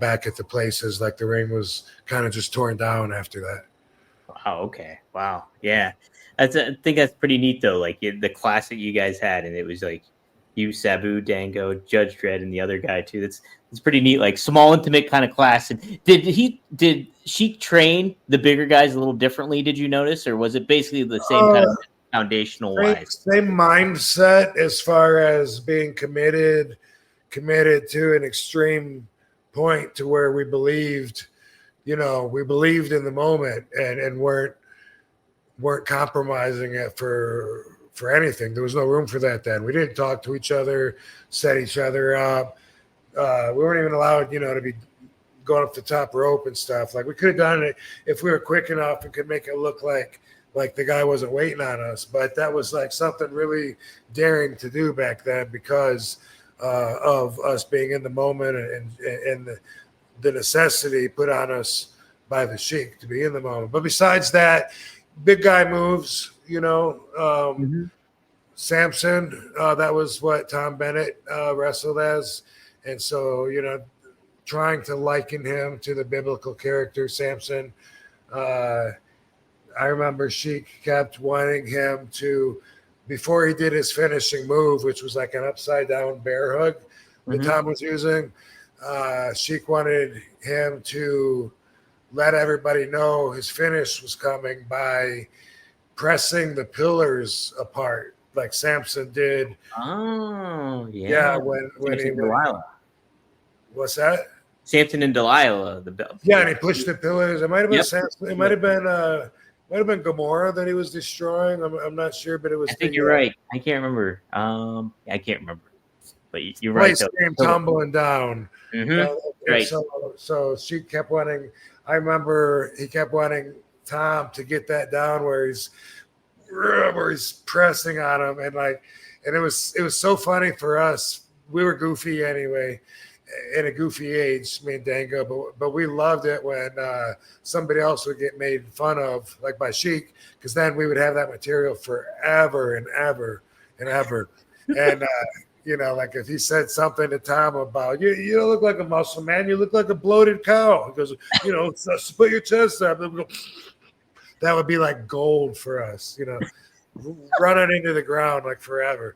back at the places. Like the ring was kind of just torn down after that. Wow. Okay. Wow. Yeah. I think that's pretty neat though. Like the class that you guys had, and it was like you, Sabu, Dango, Judge Dredd, and the other guy too. It's pretty neat. Like small, intimate kind of class. And did she train the bigger guys a little differently? Did you notice, or was it basically the same kind of foundational wise? Same mindset as far as being committed to an extreme point to where we believed in the moment and weren't compromising it for anything. There was no room for that then. We didn't talk to each other, set each other up. We weren't even allowed, to be going up the top rope and stuff. Like we could have done it if we were quick enough and could make it look like the guy wasn't waiting on us. But that was like something really daring to do back then because of us being in the moment and the necessity put on us by the Sheik to be in the moment. But besides that, big guy moves, Samson, that was what Tom Bennett wrestled as. And so, trying to liken him to the biblical character Samson. I remember Sheik kept wanting him to, before he did his finishing move, which was like an upside down bear hug that Tom was using, Sheik wanted him to let everybody know his finish was coming by pressing the pillars apart, like Samson did. Oh, yeah. Yeah, when Delilah. What's that? Samson and Delilah. Yeah, and he pushed the pillars. It might have been Samson. It might have been Gomorrah that he was destroying. I'm not sure, but it was. I think you're right. I can't remember. I can't remember. But you're right. Place came tumbling down. Right. So she kept wanting. I remember he kept wanting Tom to get that down where he's pressing on him, and it was so funny for us. We were goofy anyway, in a goofy age, me and Dango, but we loved it when somebody else would get made fun of, like by Sheik, because then we would have that material forever and ever and ever. And like if he said something to Tom about you don't look like a muscle man, you look like a bloated cow. He goes, so put your chest up. That would be like gold for us, running into the ground like forever.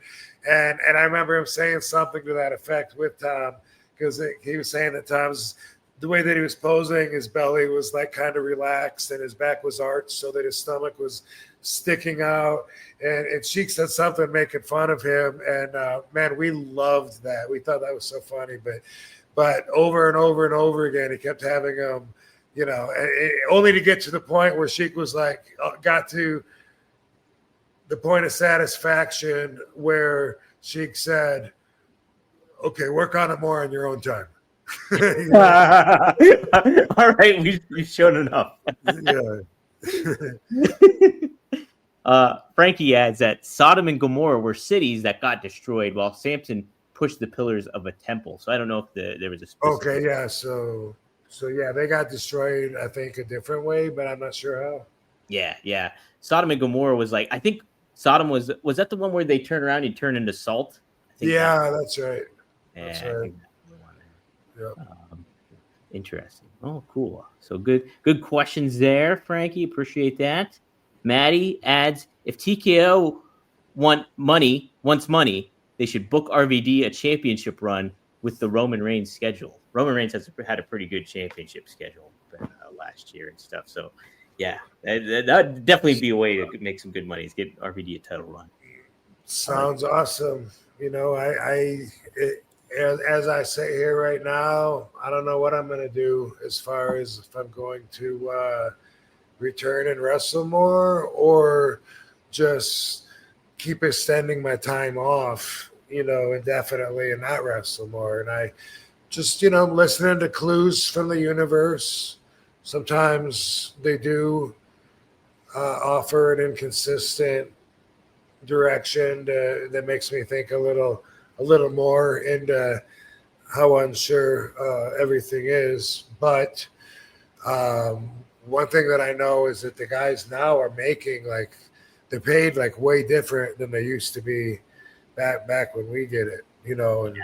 And I remember him saying something to that effect with Tom, because he was saying that Tom's, the way that he was posing, his belly was like kind of relaxed and his back was arched so that his stomach was sticking out. And Sheik said something making fun of him. And man, we loved that. We thought that was so funny. But over and over and over again, he kept having him, only to get to the point where Sheik was like, got to the point of satisfaction where Sheik said, okay, work on it more on your own time. All right, we've shown enough. Frankie adds that Sodom and Gomorrah were cities that got destroyed while Samson pushed the pillars of a temple. So I don't know if there was a specific... Okay, yeah. So So yeah, they got destroyed, I think, a different way, but I'm not sure how. Yeah. Sodom and Gomorrah was like, I think Sodom was that the one where they turn around and turn into salt? I think Yeah, that's right. yeah, That's I right. think that's the one there. Yep. Interesting. Oh, cool. So good questions there, Frankie. Appreciate that. Maddie adds, if TKO wants money, they should book RVD a championship run with the Roman Reigns schedule. Roman Reigns had a pretty good championship schedule last year and stuff. So, yeah, that would definitely be a way to make some good money is get RVD a title run. Sounds awesome. You know, as I sit here right now, I don't know what I'm going to do as far as if I'm going to return and wrestle more or just keep extending my time off, you know, indefinitely and not wrestle more. And I just, you know, listening to clues from the universe. Sometimes they do offer an inconsistent direction that makes me think a little more into how unsure everything is. But one thing that I know is that the guys now are making like they're paid like way different than they used to be back when we did it, you know, and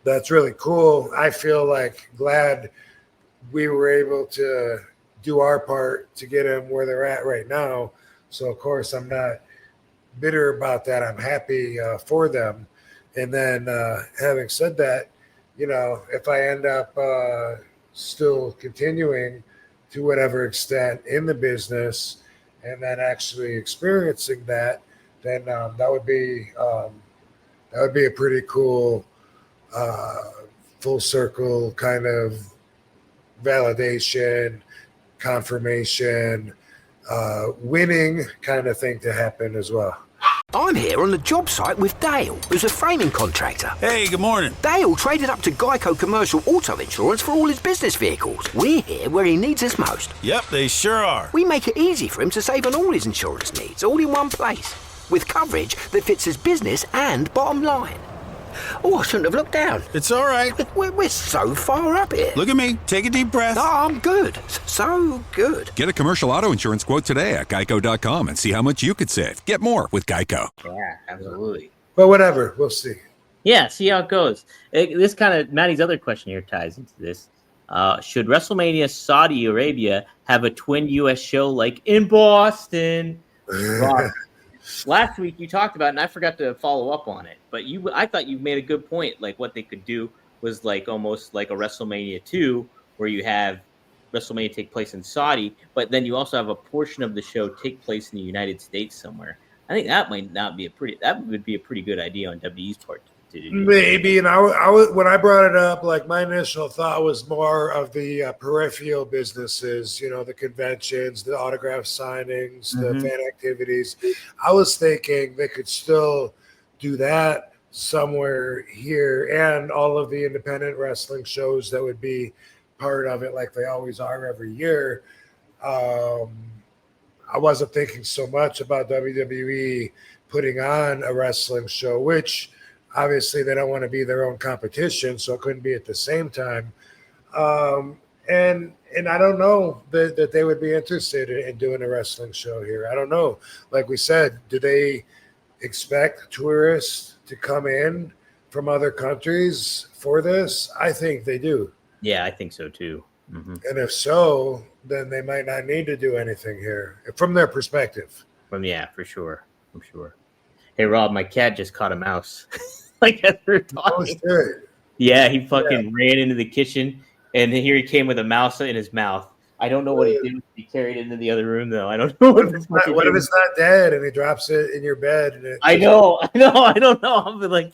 that's really cool. I feel like glad we were able to do our part to get them where they're at right now. So of course I'm not bitter about that. I'm happy for them. And then having said that, you know, if I end up still continuing to whatever extent in the business and then actually experiencing that, then that would be a pretty cool full circle kind of validation, confirmation, winning kind of thing to happen as well. I'm here on the job site with Dale, who's a framing contractor. Hey, good morning. Dale traded up to Geico Commercial Auto Insurance for all his business vehicles. We're here where he needs us most. Yep, they sure are. We make it easy for him to save on all his insurance needs, all in one place, with coverage that fits his business and bottom line. Oh, I shouldn't have looked down. It's all right. We're so far up here. Look at me. Take a deep breath. Oh, I'm good. So good. Get a commercial auto insurance quote today at geico.com and see how much you could save. Get more with Geico. Yeah, absolutely. But whatever, we'll see. Yeah, see how it goes. This kind of Maddie's other question here ties into this. Should WrestleMania Saudi Arabia have a twin U.S. show like in Boston? Last week you talked about it, and I forgot to follow up on it. But I thought you made a good point. Like what they could do was like almost like a WrestleMania 2, where you have WrestleMania take place in Saudi, but then you also have a portion of the show take place in the United States somewhere. I think that would be a pretty good idea on WWE's part to do. Maybe, and I when I brought it up, like my initial thought was more of the peripheral businesses, you know, the conventions, the autograph signings, the fan activities. I was thinking they could still do that somewhere here, and all of the independent wrestling shows that would be part of it, like they always are every year. I wasn't thinking so much about WWE putting on a wrestling show, which obviously they don't want to be their own competition, so it couldn't be at the same time. And I don't know that they would be interested in doing a wrestling show here. I don't know. Like we said, do they expect tourists to come in from other countries for this? I think they do. Yeah, I think so too. And if so, then they might not need to do anything here from their perspective. For sure. Hey Rob, my cat just caught a mouse. Like as we were talking. Yeah, he fucking ran into the kitchen, and here he came with a mouse in his mouth. I don't know what he did. He carried it into the other room, though. I don't know what if it's not dead and he drops it in your bed? And I know. I don't know.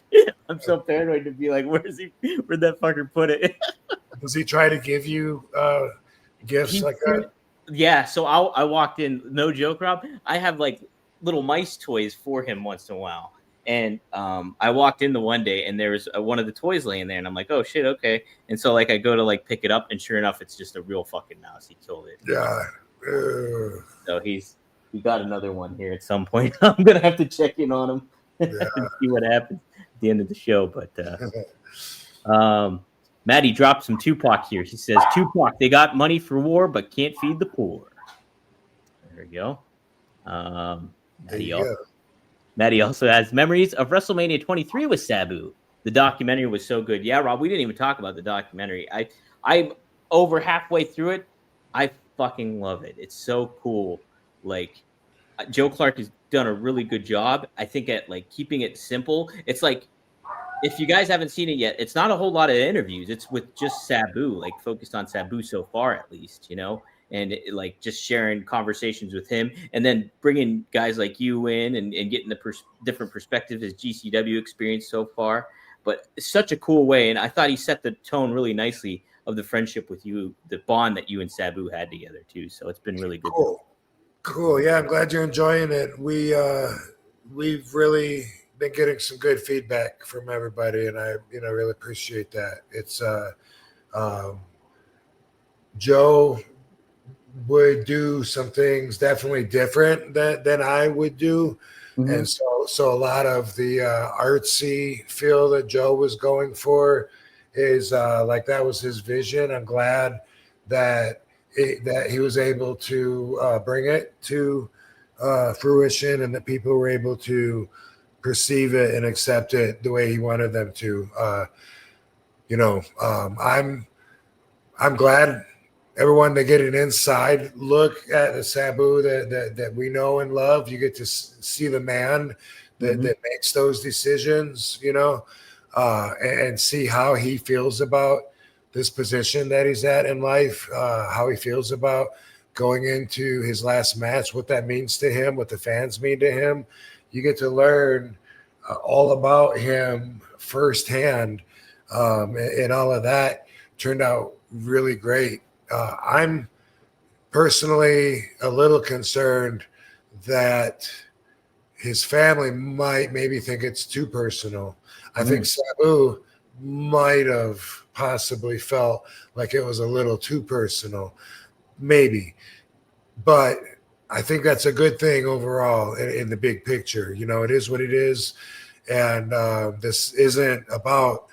I'm so paranoid to be like, where'd that fucker put it? Does he try to give you gifts like that? Yeah. So I walked in. No joke, Rob. I have like little mice toys for him once in a while. And I walked in the one day, and there was one of the toys laying there, and I'm like, "Oh shit, okay." And so like I go to like pick it up, and sure enough, it's just a real fucking mouse. He killed it. Yeah. So he got another one here at some point. I'm gonna have to check in on him and see what happens at the end of the show. But Maddie dropped some Tupac here. He says, Tupac, they got money for war, but can't feed the poor. There we go. Maddie also has memories of WrestleMania 23 with Sabu. The documentary was so good. Yeah, Rob, we didn't even talk about the documentary. I'm over halfway through it. I fucking love it. It's so cool. Like, Joe Clark has done a really good job, I think, at like keeping it simple. It's like, if you guys haven't seen it yet, it's not a whole lot of interviews. It's with just Sabu, like focused on Sabu so far, at least, and like just sharing conversations with him, and then bringing guys like you in and getting the different perspectives as GCW experience so far. But it's such a cool way, and I thought he set the tone really nicely of the friendship with you, the bond that you and Sabu had together too. So it's been really good. Cool. Yeah, I'm glad you're enjoying it. We've really been getting some good feedback from everybody, and I really appreciate that. It's Joe would do some things definitely different than I would do. Mm-hmm. And so a lot of the artsy feel that Joe was going for is like that was his vision. I'm glad that he was able to bring it to fruition, and that people were able to perceive it and accept it the way he wanted them to. I'm glad everyone to get an inside look at the Sabu that we know and love. You get to see the man that makes those decisions, and see how he feels about this position that he's at in life, how he feels about going into his last match, what that means to him, what the fans mean to him. You get to learn all about him firsthand, and all of that turned out really great. I'm personally a little concerned that his family might maybe think it's too personal. I think Sabu might have possibly felt like it was a little too personal, maybe. But I think that's a good thing overall in the big picture. It is what it is. And this isn't about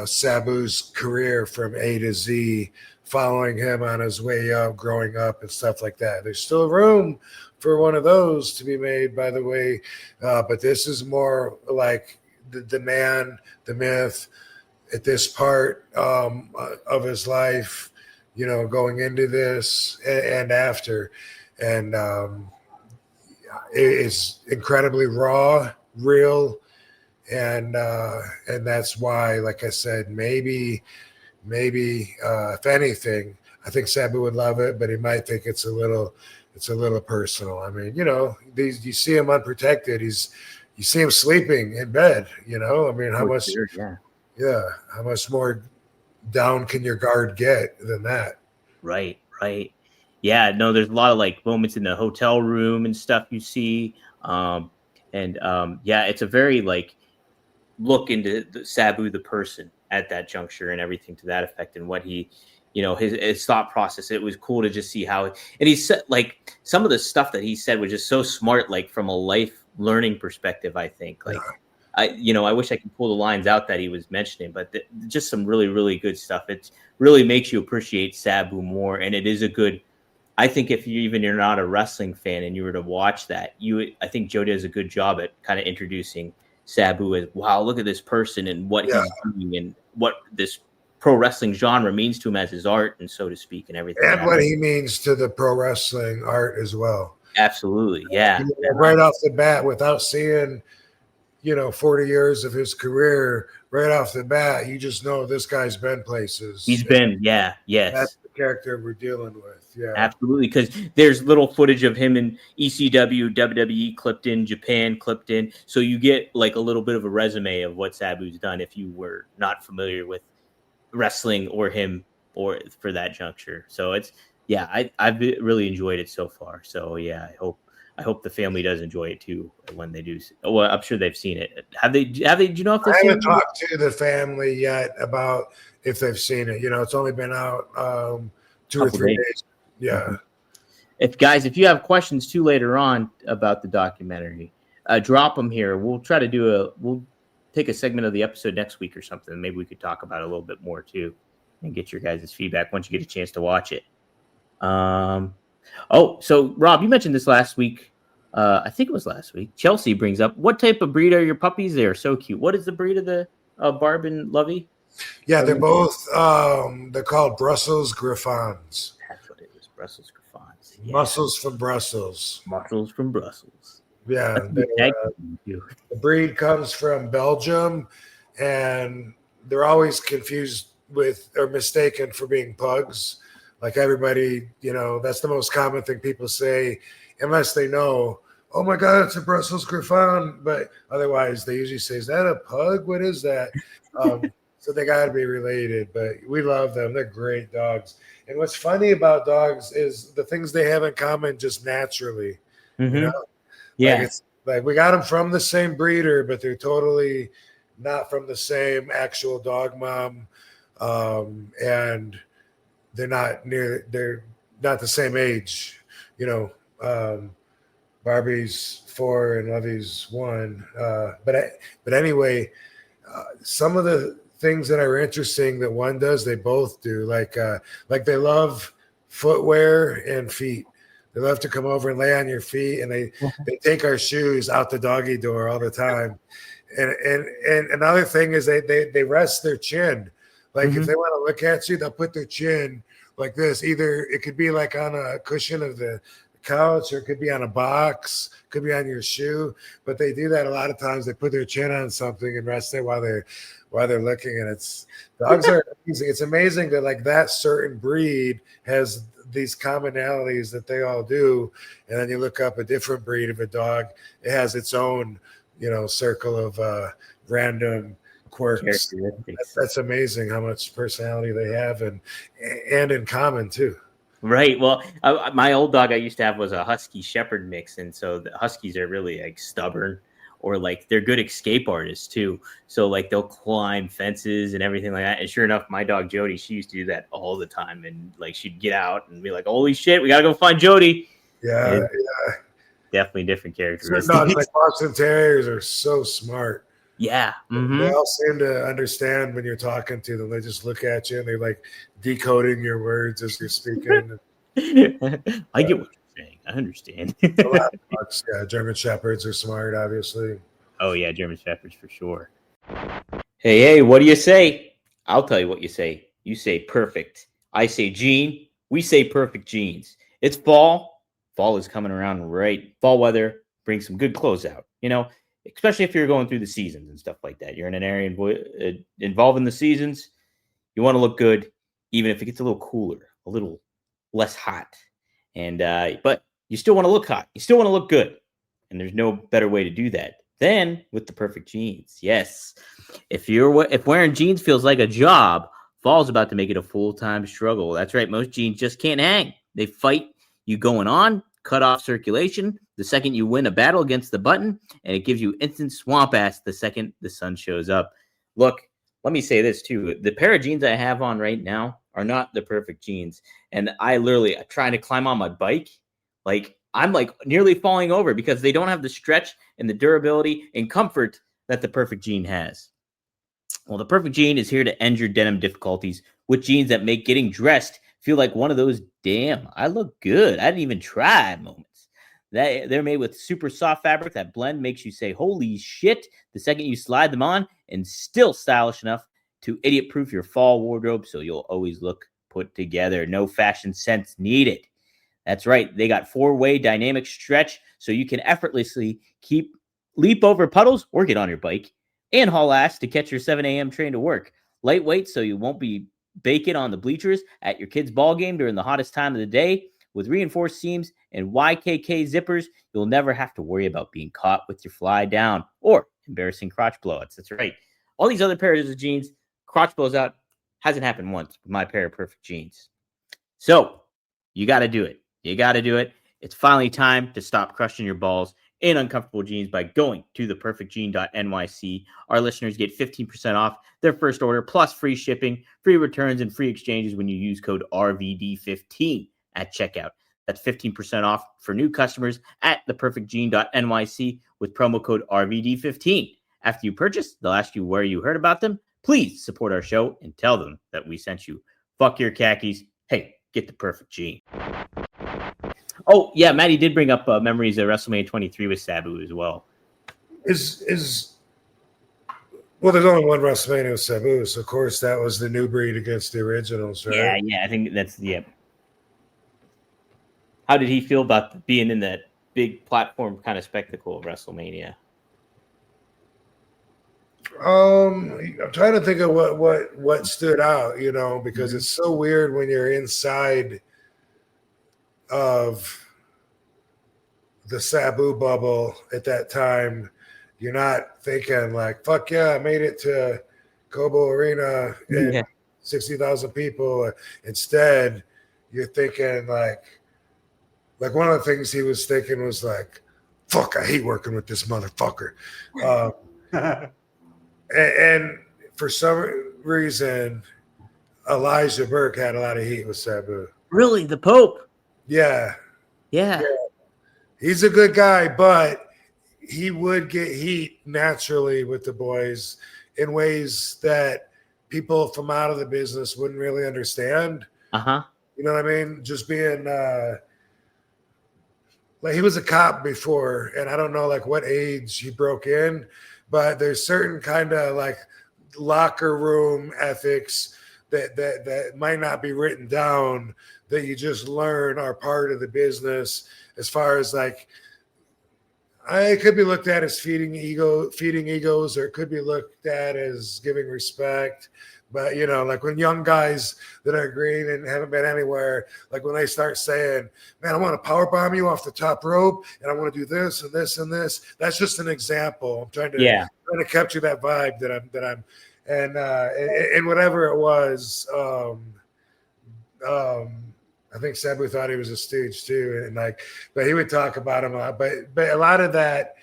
Sabu's career from A to Z, following him on his way up, growing up and stuff like that. There's still room for one of those to be made, by the way. But this is more like the man, the myth at this part of his life, going into this and after. And it's incredibly raw, real. And that's why, like I said, maybe if anything, I think Sabu would love it, but he might think it's a little personal. I mean, you see him unprotected. You see him sleeping in bed. I mean, how much? Sure, yeah. How much more down can your guard get than that? Right. Yeah. No, there's a lot of like moments in the hotel room and stuff you see. It's a very like look into Sabu the person at that juncture and everything to that effect, and what he, his thought process. It was cool to just see how, and he said like some of the stuff that he said was just so smart, like from a life learning perspective. I think like I wish I could pull the lines out that he was mentioning, but just some really, really good stuff. It really makes you appreciate Sabu more, and it is a good. I think if you're not a wrestling fan and you were to watch that, I think Joe does a good job at kind of introducing Sabu as, wow, look at this person and what he's doing and what this pro wrestling genre means to him as his art, and so to speak, and everything. And what he means to the pro wrestling art as well. Absolutely, yeah. Right off the bat, without seeing, 40 years of his career, right off the bat, you just know this guy's been places. He's been, yes. That's the character we're dealing with. Yeah, absolutely. Because there's little footage of him in ECW, WWE clipped in, Japan clipped in, so you get like a little bit of a resume of what Sabu's done if you were not familiar with wrestling or him or for that juncture. So I've really enjoyed it so far. So yeah, I hope the family does enjoy it too when they do. Well, I'm sure they've seen it. Have they? Do you know if they've seen it? I haven't talked to the family yet about if they've seen it. It's only been out 2 or 3 days. Yeah. If you have questions too later on about the documentary, drop them here. We'll try to do we'll take a segment of the episode next week or something. Maybe we could talk about it a little bit more too, and get your guys' feedback once you get a chance to watch it. So Rob, you mentioned this last week. I think it was last week. Chelsea brings up, what type of breed are your puppies? They are so cute. What is the breed of the Barb and Lovey? Yeah, they're both. They're called Brussels Griffons. That's what it is. Brussels Griffons. Yeah. Muscles from Brussels. Muscles from Brussels. Yeah, the breed comes from Belgium, and they're always confused with or mistaken for being pugs. Like everybody, that's the most common thing people say, unless they know, oh my God, it's a Brussels Griffon. But otherwise, they usually say, is that a pug? What is that? So they got to be related, but we love them. They're great dogs. And what's funny about dogs is the things they have in common just naturally. Mm-hmm. Yeah. Like we got them from the same breeder, but they're totally not from the same actual dog mom. And they're not the same age. Barbie's 4 and Lovey's 1. But anyway, some of the things that are interesting that one does, they both do. Like they love footwear and feet. They love to come over and lay on your feet, and they take our shoes out the doggy door all the time. And another thing is they rest their chin. Like if they want to look at you, they'll put their chin like this. Either it could be like on a cushion of the couch, or it could be on a box, could be on your shoe. But they do that a lot of times. They put their chin on something and rest there while they're looking. And dogs are amazing. It's amazing that like that certain breed has these commonalities that they all do. And then you look up a different breed of a dog, it has its own, circle of random quirks. That's amazing how much personality they have and in common too. Right. Well, my old dog I used to have was a Husky Shepherd mix. And so the Huskies are really like stubborn, or like they're good escape artists too. So like they'll climb fences and everything like that. And sure enough, my dog Jody, she used to do that all the time. And like she'd get out and be like, holy shit, we got to go find Jody. Yeah. Definitely different characteristics. Dogs like Boston Terriers are so smart. Yeah. Mm-hmm. They all seem to understand when you're talking to them. They just look at you and they're like decoding your words as you're speaking. I get what you're saying. I understand. A lot of dogs, yeah, German Shepherds are smart, obviously. Oh, yeah, German Shepherds for sure. Hey, what do you say? I'll tell you what you say. You say perfect. I say Gene. We say perfect jeans. It's fall. Fall is coming around, right? Fall weather brings some good clothes out, especially if you're going through the seasons and stuff like that. You're in an area involved in the seasons. You want to look good, even if it gets a little cooler, a little less hot. And but you still want to look hot. You still want to look good. And there's no better way to do that than with the perfect jeans. Yes. If wearing jeans feels like a job, fall's about to make it a full-time struggle. That's right. Most jeans just can't hang. They fight you going on, cut off circulation the second you win a battle against the button, and it gives you instant swamp ass the second the sun shows up. Look, let me say this too. The pair of jeans I have on right now are not the perfect jeans. And I literally trying to climb on my bike. Like I'm like nearly falling over because they don't have the stretch and the durability and comfort that the perfect jean has. Well, the perfect jean is here to end your denim difficulties with jeans that make getting dressed feel like one of those, damn, I look good, I didn't even try moments. They're made with super soft fabric. That blend makes you say, holy shit, the second you slide them on, and still stylish enough to idiot-proof your fall wardrobe so you'll always look put together. No fashion sense needed. That's right. They got 4-way dynamic stretch so you can effortlessly leap over puddles or get on your bike and haul ass to catch your 7 a.m. train to work. Lightweight so you won't be baking on the bleachers at your kid's ball game during the hottest time of the day. With reinforced seams and YKK zippers, you'll never have to worry about being caught with your fly down or embarrassing crotch blowouts. That's right. All these other pairs of jeans, crotch blows out, hasn't happened once with my pair of perfect jeans. So you got to do it. You got to do it. It's finally time to stop crushing your balls in uncomfortable jeans by going to theperfectjean.nyc. Our listeners get 15% off their first order, plus free shipping, free returns, and free exchanges when you use code RVD15 at checkout. That's 15% off for new customers at theperfectjean.nyc with promo code RVD15 After you purchase, they'll ask you where you heard about them. Please support our show and tell them that we sent you. Fuck your khakis. Hey, get the perfect gene. Oh, yeah, Maddie did bring up memories of WrestleMania 23 with Sabu as well. Well, there's only one WrestleMania with Sabu, so of course that was the new breed against the originals, right? Yeah, I think that's, yeah. How did he feel about being in that big platform kind of spectacle of WrestleMania? I'm trying to think of what stood out, because it's so weird when you're inside of the Sabu bubble at that time. You're not thinking like, fuck yeah, I made it to Cobo Arena and 60,000 people. Instead, you're thinking like one of the things he was thinking was like, fuck, I hate working with this motherfucker. And for some reason, Elijah Burke had a lot of heat with Sabu. Really? The Pope? Yeah. Yeah. He's a good guy, but he would get heat naturally with the boys in ways that people from out of the business wouldn't really understand. Uh-huh. You know what I mean? Just being like he was a cop before, and I don't know like what age he broke in, but there's certain kind of like locker room ethics that might not be written down that you just learn are part of the business. As far as like, it could be looked at as feeding egos, or it could be looked at as giving respect. But, like when young guys that are green and haven't been anywhere, like when they start saying, man, I want to power bomb you off the top rope and I want to do this and this and this. That's just an example. I'm trying to capture that vibe that I'm and whatever it was, I think Sabu thought he was a stooge too, but he would talk about him a lot. But a lot of that,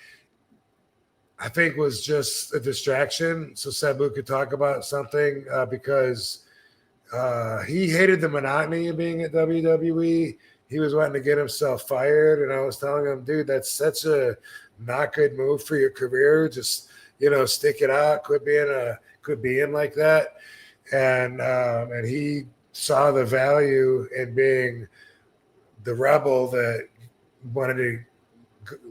I think, was just a distraction, so Sabu could talk about something because he hated the monotony of being at WWE. He was wanting to get himself fired, and I was telling him, dude, that's such a not good move for your career. Just stick it out. Quit being like that, and he saw the value in being the rebel that wanted to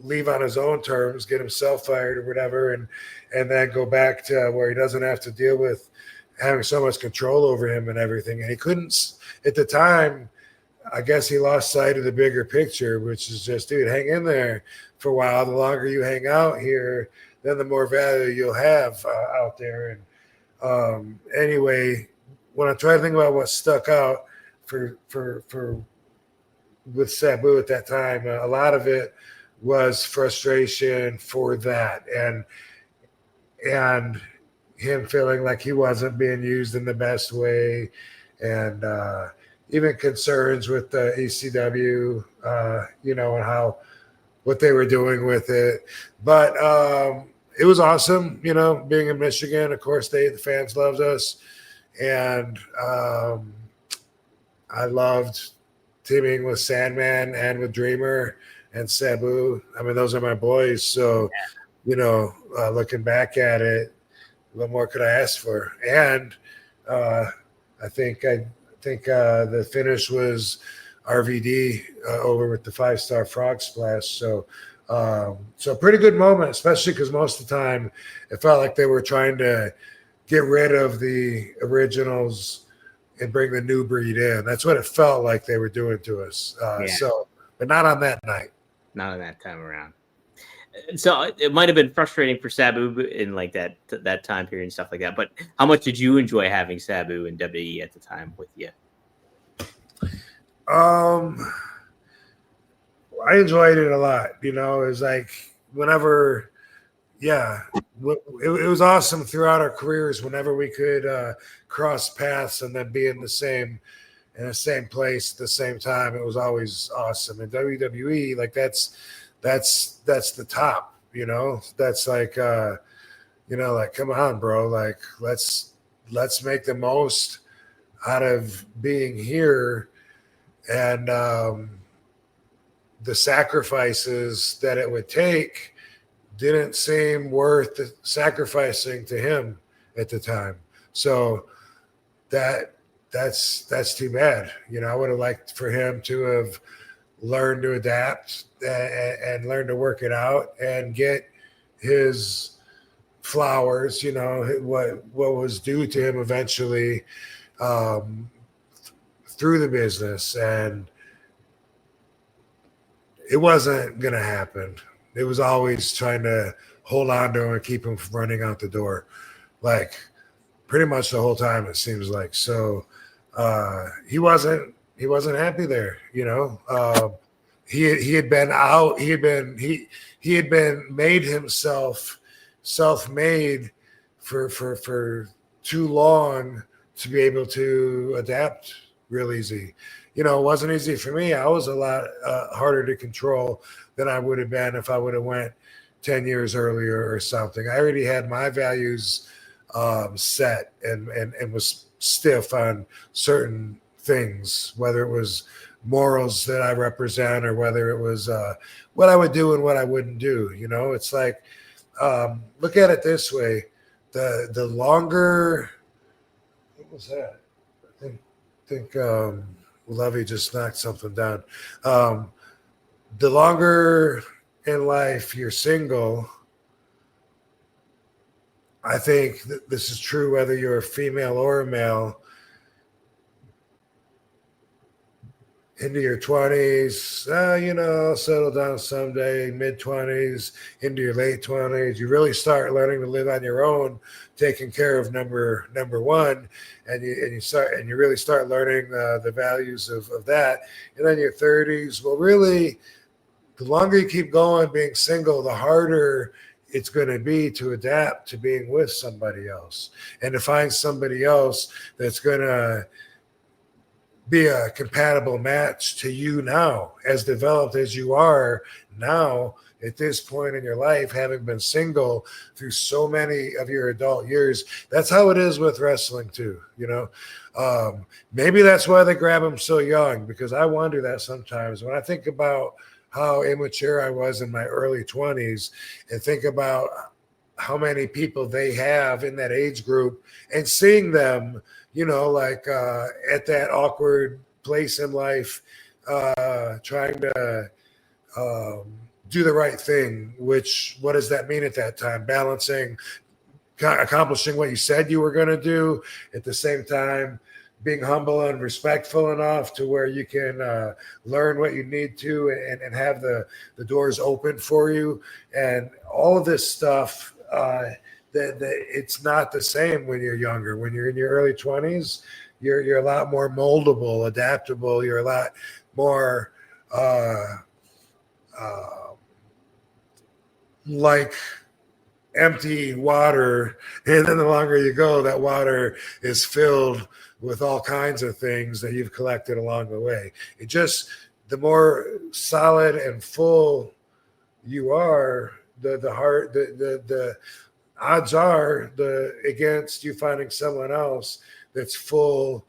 leave on his own terms, get himself fired or whatever, and then go back to where he doesn't have to deal with having so much control over him and everything. And he couldn't, at the time, I guess he lost sight of the bigger picture, which is just, dude, hang in there for a while. The longer you hang out here, then the more value you'll have out there. And anyway, when I try to think about what stuck out for with Sabu at that time, a lot of it was frustration for that, and him feeling like he wasn't being used in the best way, and even concerns with the ECW, and what they were doing with it. But it was awesome, being in Michigan. Of course, the fans loved us. And I loved teaming with Sandman and with Dreamer and Sabu. I mean, those are my boys. So, looking back at it, what more could I ask for? And I think the finish was RVD over with the 5-star frog splash. So a pretty good moment, especially because most of the time it felt like they were trying to get rid of the originals and bring the new breed in. That's what it felt like they were doing to us. But not on that night. Not on that time around. So it might have been frustrating for Sabu in like that time period and stuff like that. But how much did you enjoy having Sabu in WWE at the time with you? I enjoyed it a lot. It was like whenever, it was awesome throughout our careers. Whenever we could cross paths and then be in the same place at the same time, it was always awesome. And WWE, like that's the top. That's like like come on, bro. Like let's make the most out of being here, and the sacrifices that it would take didn't seem worth sacrificing to him at the time. So that's too bad. You know, I would have liked for him to have learned to adapt and learn to work it out and get his flowers, you know, what was due to him eventually through the business. And it wasn't going to happen. It was always trying to hold on to him and keep him from running out the door, like pretty much the whole time, it seems like. So he wasn't happy there, you know. He had been out. He had been made himself self-made for too long to be able to adapt real easy. You know, it wasn't easy for me. I was a lot harder to control than I would have been if I would have went 10 years earlier or something. I already had my values set and was stiff on certain things, whether it was morals that I represent or whether it was what I would do and what I wouldn't do. You know, it's like, look at it this way. The longer, what was that? I think Lovey just knocked something down. The longer in life you're single, I think this is true whether you're a female or a male. Into your 20s, you know, settle down someday, mid-20s, into your late 20s, you really start learning to live on your own, taking care of number one, and you really start learning the values of that. And then your 30s, well, really, the longer you keep going being single, the harder it's going to be to adapt to being with somebody else and to find somebody else that's going to be a compatible match to you now, as developed as you are now at this point in your life, having been single through so many of your adult years. That's how it is with wrestling too, you know. Maybe that's why they grab them so young, because I wonder that sometimes when I think about how immature I was in my early 20s and think about how many people they have in that age group and seeing them, you know, like at that awkward place in life, trying to do the right thing, which, what does that mean at that time? Balancing, accomplishing what you said you were going to do, at the same time, being humble and respectful enough to where you can learn what you need to and have the doors open for you. And all of this stuff, it's not the same when you're younger. When you're in your early 20s, you're a lot more moldable, adaptable. You're a lot more like empty water. And then the longer you go, that water is filled with all kinds of things that you've collected along the way. It just, the more solid and full you are, the odds are against you finding someone else that's full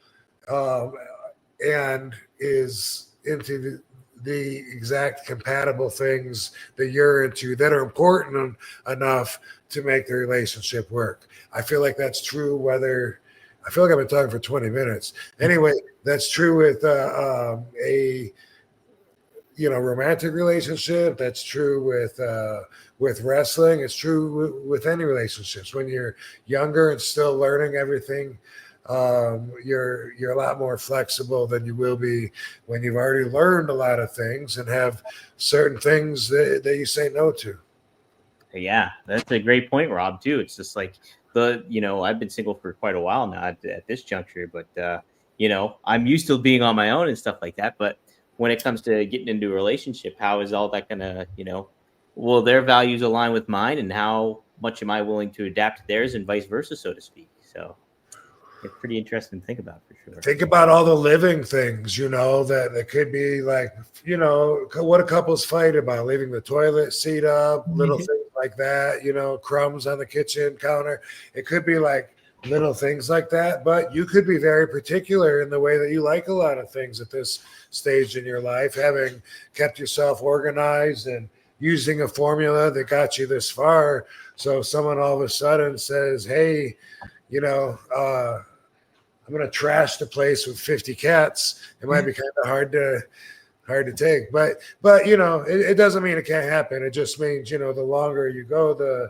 and is into the exact compatible things that you're into that are important enough to make the relationship work. I feel like that's true I feel like I've been talking for 20 minutes. Anyway, that's true with a romantic relationship. That's true with wrestling. It's true with any relationships. When you're younger and still learning everything, you're a lot more flexible than you will be when you've already learned a lot of things and have certain things that you say no to. Yeah, that's a great point, Rob, too. It's just like I've been single for quite a while now at this juncture, but I'm used to being on my own and stuff like that. But when it comes to getting into a relationship, how is all that gonna, will their values align with mine, and how much am I willing to adapt to theirs, and vice versa, so to speak? So it's pretty interesting to think about, for sure. Think about all the living things, that could be like, what a couples fight about, leaving the toilet seat up, little things like that, crumbs on the kitchen counter. It could be like little things like that, but you could be very particular in the way that you like a lot of things at this stage in your life, having kept yourself organized and, using a formula that got you this far. So if someone all of a sudden says, hey, I'm going to trash the place with 50 cats, it might be kind of hard to take. But it doesn't mean it can't happen. It just means, the longer you go, the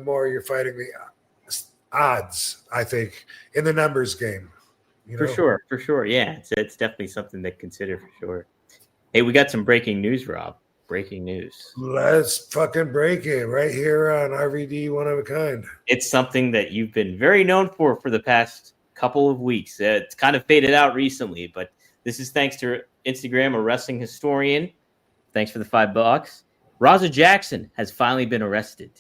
more you're fighting the odds, I think, in the numbers game. For sure. Yeah, it's definitely something to consider for sure. Hey, we got some breaking news, Rob. Breaking news. Let's fucking break it right here on RVD One of a Kind. It's something that you've been very known for the past couple of weeks. It's kind of faded out recently, but this is thanks to Instagram, a wrestling historian. Thanks for the $5. Raza Jackson has finally been arrested.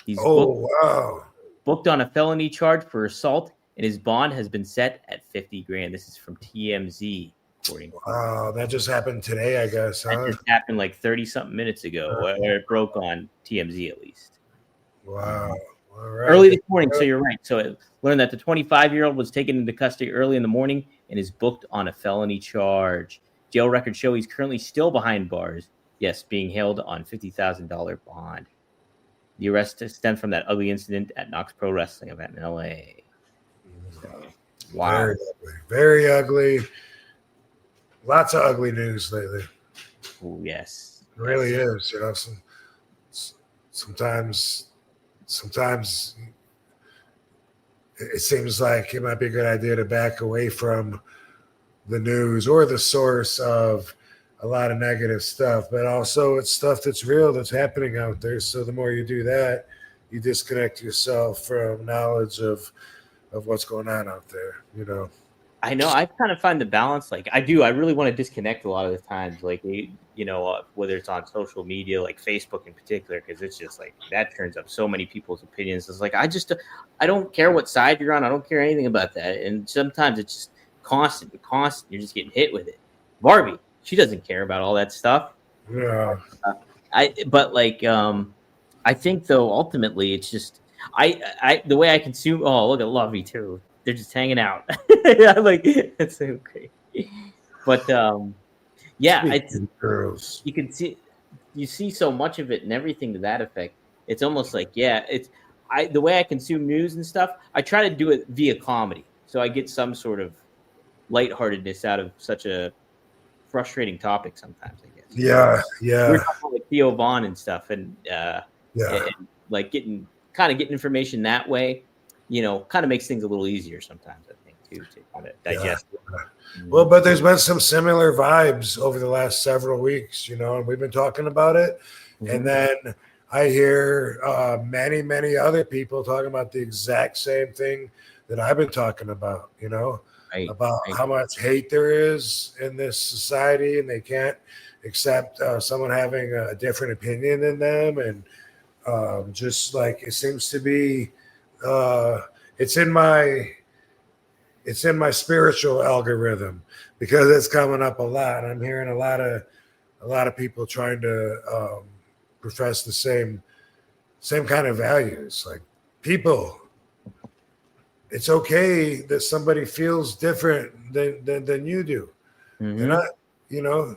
He's booked on a felony charge for assault, and his bond has been set at $50,000. This is from TMZ. Wow, that just happened today, I guess. That just happened like 30-something minutes ago, where it broke on TMZ at least. Wow. All right. Early this morning, so you're right. So it learned that the 25-year-old was taken into custody early in the morning and is booked on a felony charge. Jail records show he's currently still behind bars. Yes, being held on $50,000 bond. The arrest stemmed from that ugly incident at Knox Pro Wrestling event in LA. So, wow. Very ugly. Lots of ugly news lately. Oh, yes. It really is. Sometimes it seems like it might be a good idea to back away from the news or the source of a lot of negative stuff, but also it's stuff that's real, that's happening out there. So the more you do that, you disconnect yourself from knowledge of what's going on out there, I know. I kind of find the balance. Like I really want to disconnect a lot of the times, like, whether it's on social media, like Facebook in particular, because it's just like that turns up so many people's opinions. It's like, I don't care what side you're on. I don't care anything about that. And sometimes it's just constant. You're just getting hit with it. Barbie, she doesn't care about all that stuff. Yeah. I think though, ultimately it's just, the way I consume, look at Lovey too. They're just hanging out. It's so great. But it's girls. You see so much of it and everything to that effect. It's almost like, the way I consume news and stuff, I try to do it via comedy. So I get some sort of lightheartedness out of such a frustrating topic sometimes, I guess. Yeah. We're talking about like Theo Vaughn and stuff, and like getting information that way, kind of makes things a little easier sometimes, I think, too, to kind of digest it. Well, but there's been some similar vibes over the last several weeks, and we've been talking about it. Mm-hmm. And then I hear many, many other people talking about the exact same thing that I've been talking about, about how much hate there is in this society, and they can't accept someone having a different opinion than them. And just like it seems to be, it's in my spiritual algorithm because it's coming up a lot. I'm hearing a lot of people trying to profess the same kind of values. Like, people, it's okay that somebody feels different than you do. Mm-hmm. They're not,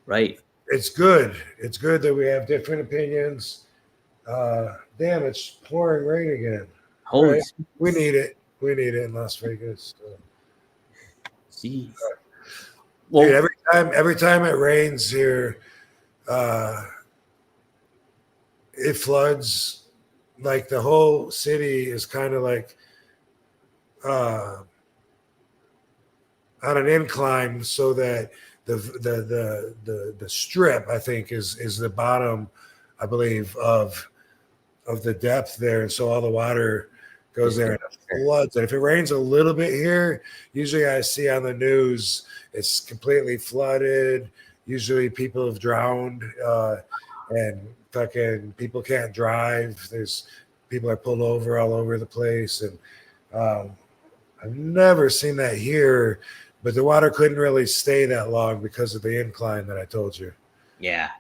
right. It's good. It's good that we have different opinions. Damn, it's pouring rain again. Holy, right? We need it. We need it in Las Vegas. Jeez. Well, dude, every time it rains here, it floods. Like, the whole city is kind of like on an incline, so that the strip, I think, is the bottom, I believe, of the depth there, and so all the water goes there and it floods. And if it rains a little bit here, usually I see on the news it's completely flooded. Usually people have drowned, and fucking people can't drive. There's people are pulled over all over the place, and I've never seen that here. But the water couldn't really stay that long because of the incline that I told you. Yeah.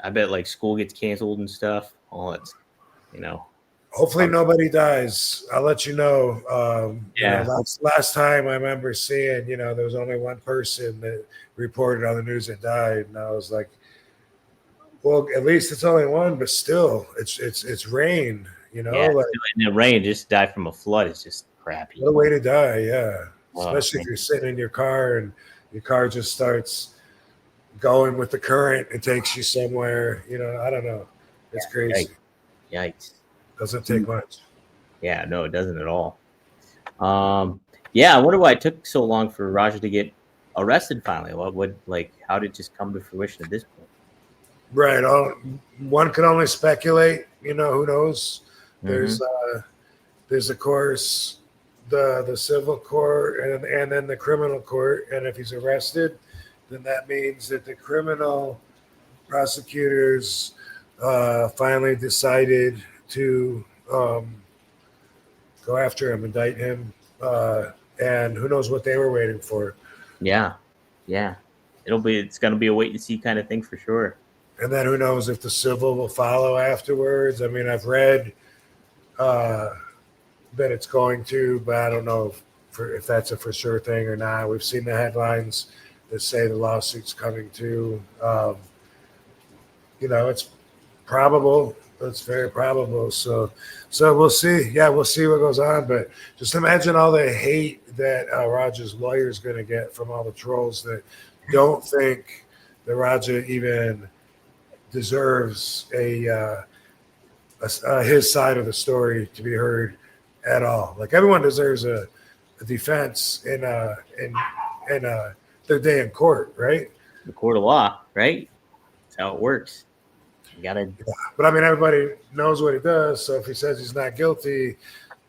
I bet like school gets canceled and stuff. All that's, Hopefully nobody dies. I'll let you know. Yeah. Last time I remember seeing, there was only one person that reported on the news that died, and I was like, well, at least it's only one, but still, it's rain. Yeah, like in the rain, just die from a flood is just crappy. what a way to die. Yeah, Oh, especially if you're sitting in your car and your car just starts going with the current. It takes you somewhere. I don't know. It's crazy. Yikes. Doesn't take much. Yeah, no, it doesn't at all. Yeah, I wonder why it took so long for Roger to get arrested finally. How did it just come to fruition at this point? Right. One can only speculate. Who knows? Mm-hmm. There's of course the civil court and then the criminal court. And if he's arrested, then that means that the criminal prosecutors finally decided to go after him, indict him, and who knows what they were waiting for. Yeah. It's going to be a wait and see kind of thing for sure. And then who knows if the civil will follow afterwards. I mean, I've read that it's going to, but I don't know if that's a for sure thing or not. We've seen the headlines that say the lawsuit's coming to. It's probable. It's very probable. So we'll see. Yeah, we'll see what goes on. But just imagine all the hate that Roger's lawyer is going to get from all the trolls that don't think that Roger even deserves his side of the story to be heard at all. Like everyone deserves a defense in their day in court, right? The court of law, right? That's how it works. You gotta. Yeah. But I mean, everybody knows what he does. So if he says he's not guilty,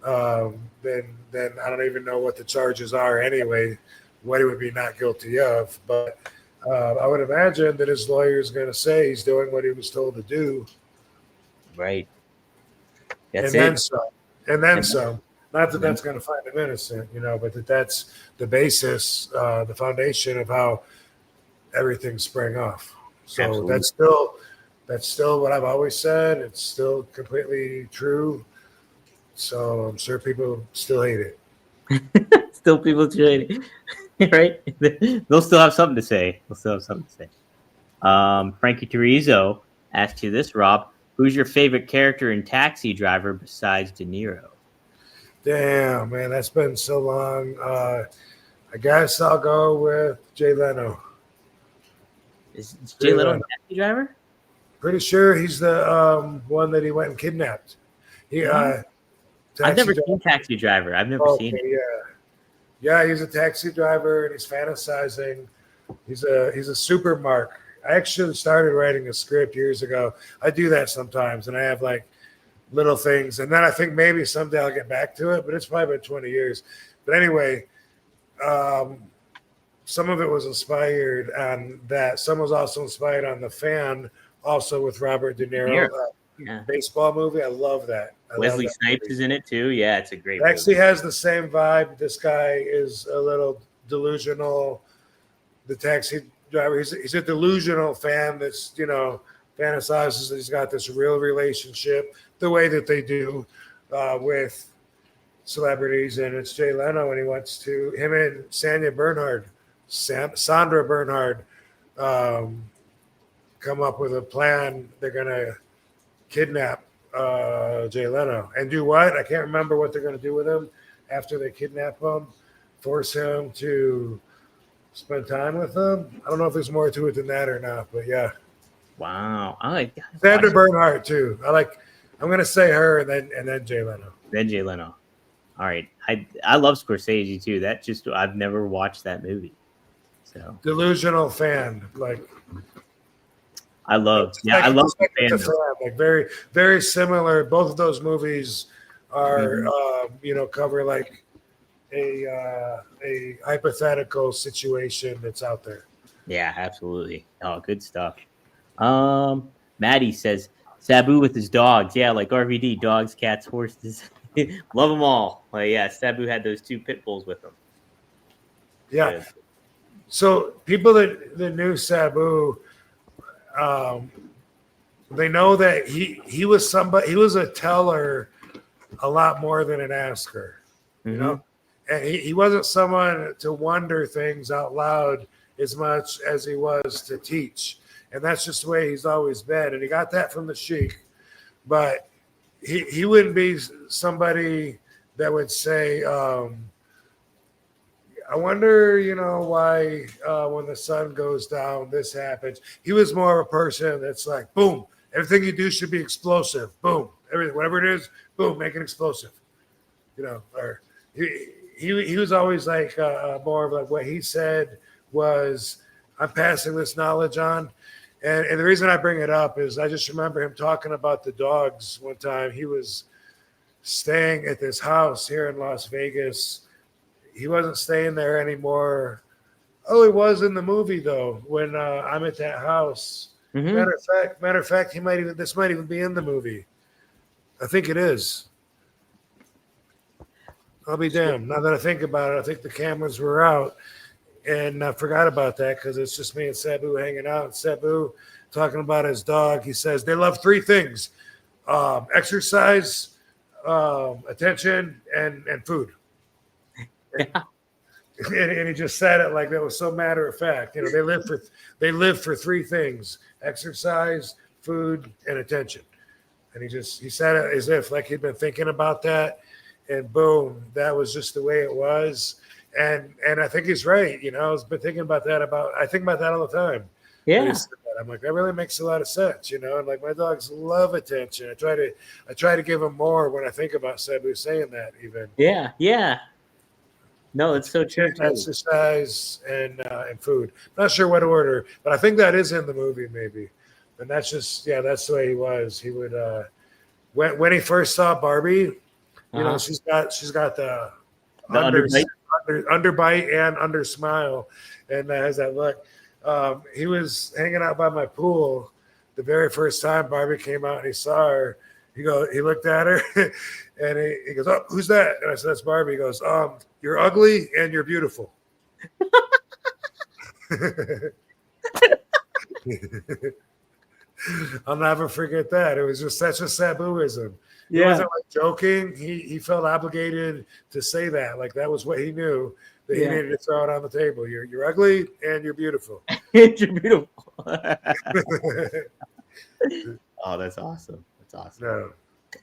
then I don't even know what the charges are anyway. What he would be not guilty of, but I would imagine that his lawyer is going to say he's doing what he was told to do. Right. Then some. Not that that's going to find him innocent, but that's the basis, the foundation of how everything sprang off. So Absolutely. that's still what I've always said. It's still completely true. So I'm sure people still hate it. Still people hate it. Right? They'll still have something to say. Frankie Terrizzo asked you this, Rob. Who's your favorite character in Taxi Driver besides De Niro? Damn, man, that's been so long. I guess I'll go with Jay Leno. Is Jay Leno a Taxi Driver? Pretty sure he's the one that he went and kidnapped. I've never seen Taxi Driver. I've never seen it. Yeah, he's a taxi driver and he's fantasizing. He's a super mark. I actually started writing a script years ago. I do that sometimes, and I have like little things, and then I think maybe someday I'll get back to it. But it's probably been 20 years. But anyway, some of it was inspired on that. Some was also inspired on The Fan, also with Robert De Niro. Baseball movie. I love that. Wesley Snipes is in it too. Yeah, it's a great movie. Actually has the same vibe. This guy is a little delusional. The taxi driver, he's a delusional fan that's, fantasizes that he's got this real relationship the way that they do with celebrities. And it's Jay Leno, and he wants to, him and Sandra Bernhard come up with a plan. They're going to kidnap Jay Leno and do what? I can't remember what they're going to do with him after they kidnap him. Force him to spend time with them. I don't know if there's more to it than that or not, but yeah. Wow. Sandra Bernhard too. I'm going to say her and then Jay Leno. Then Jay Leno. All right. I love Scorsese too. I've never watched that movie. So delusional fan, I love the fan. Like very, very similar. Both of those movies are, cover like a hypothetical situation that's out there. Yeah, absolutely. Oh, good stuff. Maddie says Sabu with his dogs. Yeah, like RVD, dogs, cats, horses. Love them all. Yeah, Sabu had those 2 pit bulls with him. Yeah. Good. So people that knew Sabu, they know that he was somebody. He was a teller a lot more than an asker, you Mm-hmm. know? And he wasn't someone to wonder things out loud as much as he was to teach. And that's just the way he's always been. And he got that from the Sheik. But he wouldn't be somebody that would say, I wonder, why when the sun goes down, this happens. He was more of a person that's like, boom, everything you do should be explosive. Boom, everything, whatever it is, boom, make it explosive. Or he was always like more of like what he said was, I'm passing this knowledge on. And the reason I bring it up is I just remember him talking about the dogs one time. He was staying at this house here in Las Vegas. He wasn't staying there anymore. Oh, he was in the movie though. When I'm at that house. Mm-hmm. Matter of fact, this might even be in the movie. I think it is. I'll be damned. Now that I think about it, I think the cameras were out, and I forgot about that because it's just me and Sabu hanging out. And Sabu talking about his dog. He says they love three things: exercise, attention, and food. Yeah. And he just said it like that was so matter of fact. They live for three things: exercise, food, and attention. And he said it as if like he'd been thinking about that, and boom, that was just the way it was. And I think he's right. I've been thinking about that. I think about that all the time. Yeah. I'm like, that really makes a lot of sense. And like my dogs love attention. I try to give them more when I think about Sabu saying that even. Yeah. Yeah. No, it's so true. Exercise and food. Not sure what order, but I think that is in the movie maybe. And that's just that's the way he was. He would when he first saw Barbie, she's got the underbite and under smile, and has that look. He was hanging out by my pool the very first time Barbie came out, and he saw her. He looked at her, and he goes, "Oh, who's that?" And I said, "That's Barbie." He goes, "You're ugly and you're beautiful." I'll never forget that. It was just such a Sabuism. He wasn't like joking. He felt obligated to say that. Like that was what he knew that he needed to throw it on the table. You're ugly and you're beautiful. You're beautiful. Oh, that's awesome. That's awesome. No.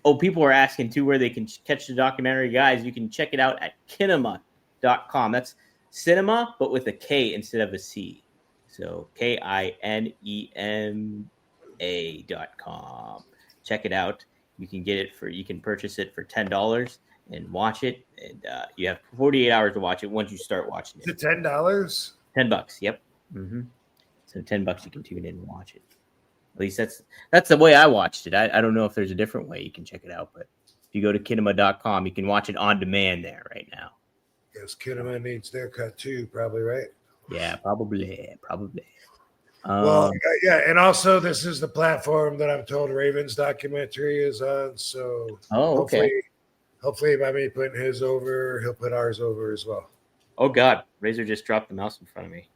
Oh, people are asking too where they can catch the documentary. Guys, you can check it out at kinema.com. That's cinema, but with a K instead of a C. So KINEMA.com. Check it out. You can purchase it for $10 and watch it. And you have 48 hours to watch it once you start watching it. Is it $10? $10. Yep. Mm-hmm. So $10 you can tune in and watch it. At least that's the way I watched it. I don't know if there's a different way you can check it out, but if you go to kinema.com, you can watch it on demand there right now. Yes, Kinema needs their cut too, probably, right? Yeah, probably. And also this is the platform that I'm told Raven's documentary is on. So hopefully by me putting his over, he'll put ours over as well. Oh God, Razor just dropped the mouse in front of me.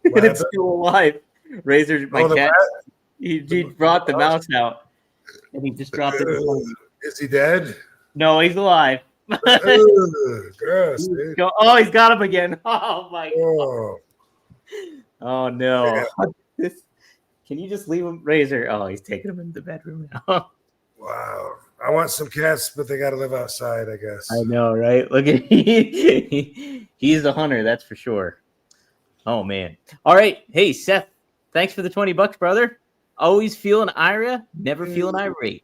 And it's still alive. Razor, my cat, he brought the mouse out and he just dropped it in front of me. Is he dead? No, he's alive. Gross, dude. He's got him again. Oh my God. Oh no. Yeah. Can you just leave him, Razor? Oh, he's taking him into the bedroom now. Wow. I want some cats, but they got to live outside, I guess. I know, right? Look at he's a hunter, that's for sure. Oh man. All right. Hey, Seth, thanks for the $20, brother. Always feeling ira, never feeling irate.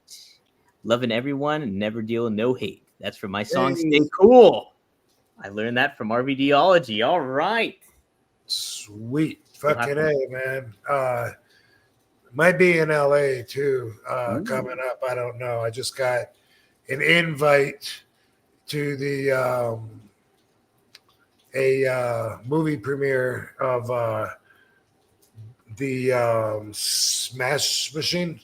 Loving everyone and never dealing no hate. That's from my song Stay Cool. I learned that from RVDology. All right. Sweet. Fucking A, man. Might be in LA too, coming up. I don't know. I just got an invite to the a movie premiere of the Smash Machine.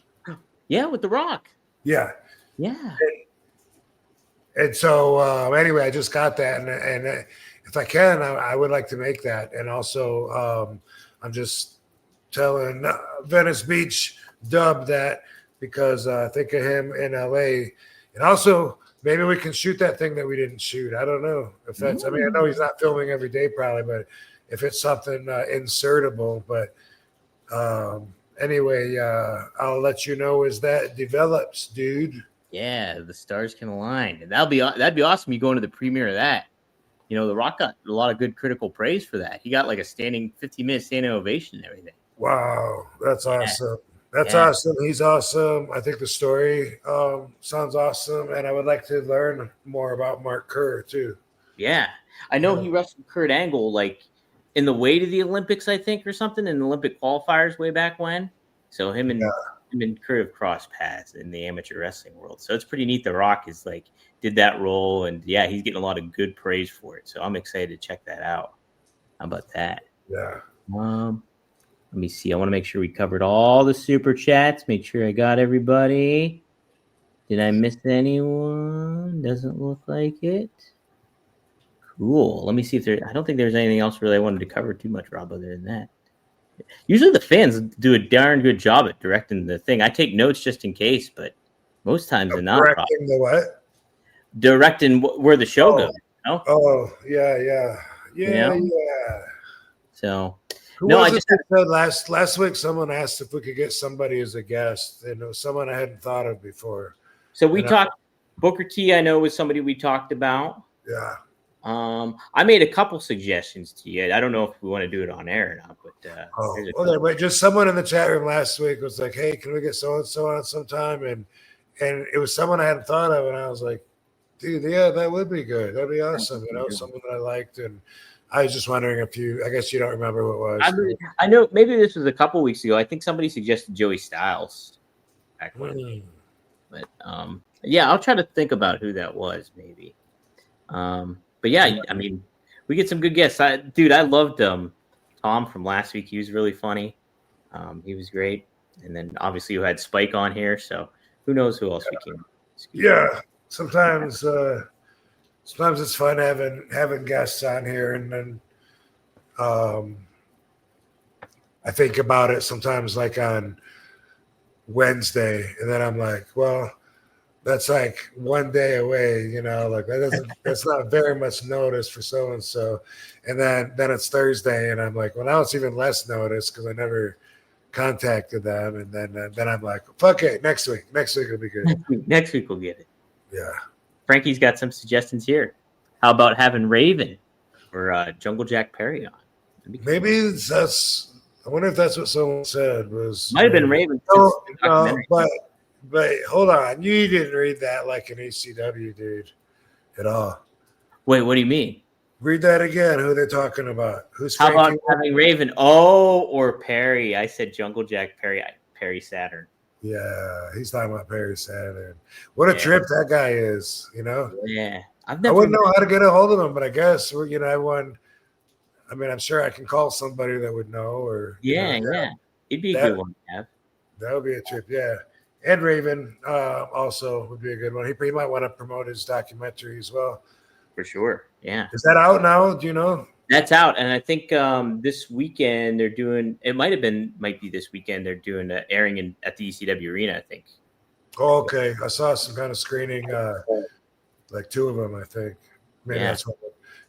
Yeah, with The Rock. Yeah. Yeah. And so anyway, I just got that, and if I can, I would like to make that. And also, I'm just telling Venice Beach Dub that because I think of him in LA, and also Maybe we can shoot that thing that we didn't shoot. I don't know if that's. I mean, I know he's not filming every day, probably, but if it's something insertable. But anyway, I'll let you know as that develops, dude. Yeah, the stars can align. And that'd be awesome. You go into the premiere of that. You know, The Rock got a lot of good critical praise for that. He got like a 15-minute standing ovation and everything. Wow, that's awesome. That's Yeah. awesome. He's awesome. I think the story sounds awesome, and I would like to learn more about Mark Kerr too. Yeah, I know he wrestled Kurt Angle like in the way to the Olympics, I think, or something in the Olympic qualifiers way back when. So him and Kurt have crossed paths in the amateur wrestling world. So it's pretty neat. The Rock is like did that role, and yeah, he's getting a lot of good praise for it. So I'm excited to check that out. How about that? Yeah. Let me see. I want to make sure we covered all the super chats. Make sure I got everybody. Did I miss anyone? Doesn't look like it. Cool. Let me see if there. I don't think there's anything else really I wanted to cover too much, Rob, other than that. Usually the fans do a darn good job at directing the thing. I take notes just in case, but most times they're not. Directing the what? Directing where the show goes. You know? Oh, yeah. So. I just said last week someone asked if we could get somebody as a guest, and it was someone I hadn't thought of before. So we talked. Booker T, I know, was somebody we talked about. Yeah. I made a couple suggestions to you. I don't know if we want to do it on air or not, but but just someone in the chat room last week was like, "Hey, can we get so and so on sometime?" And it was someone I hadn't thought of, and I was like, "Dude, yeah, that would be good. That'd be awesome." You know, someone that I liked, and I was just wondering if I guess you don't remember who it was. I know maybe this was a couple weeks ago. I think somebody suggested Joey Styles. Back when. But yeah, I'll try to think about who that was, maybe. But yeah, I mean, we get some good guests. I loved Tom from last week. He was really funny. He was great. And then obviously you had Spike on here, so who knows who else we can. Yeah, sometimes it's fun having guests on here, and then I think about it sometimes like on Wednesday, and then I'm like, well, that's like one day away, you know, like that's not very much notice for so and so, and then it's Thursday, and I'm like, well, now it's even less notice because I never contacted them, and then I'm like, fuck it, next week will be good. Next week we'll get it. Yeah. Frankie's got some suggestions here. How about having Raven or Jungle Jack Perry on? Maybe that's. I wonder if that's what someone said was. Might have been Raven. No, but hold on. You didn't read that like an ECW dude at all. Wait, what do you mean? Read that again. Who they're talking about? Who's How Frankie? about having Raven? Oh, or Perry. I said Jungle Jack Perry. Perry Saturn. Yeah, he's talking about Perry Saturn. What a trip that guy is, you know? Yeah. I wouldn't know how to get a hold of him, but I guess I'm sure I can call somebody that would know, or yeah. It'd be a good one to have. That would be a trip, yeah. And Raven also would be a good one. He might want to promote his documentary as well. For sure, yeah. Is that out now? Do you know? That's out, and I think this weekend they're doing. It might be this weekend they're doing airing at the ECW Arena. I think. Oh, okay, I saw some kind of screening, like two of them. I think. Maybe that's what.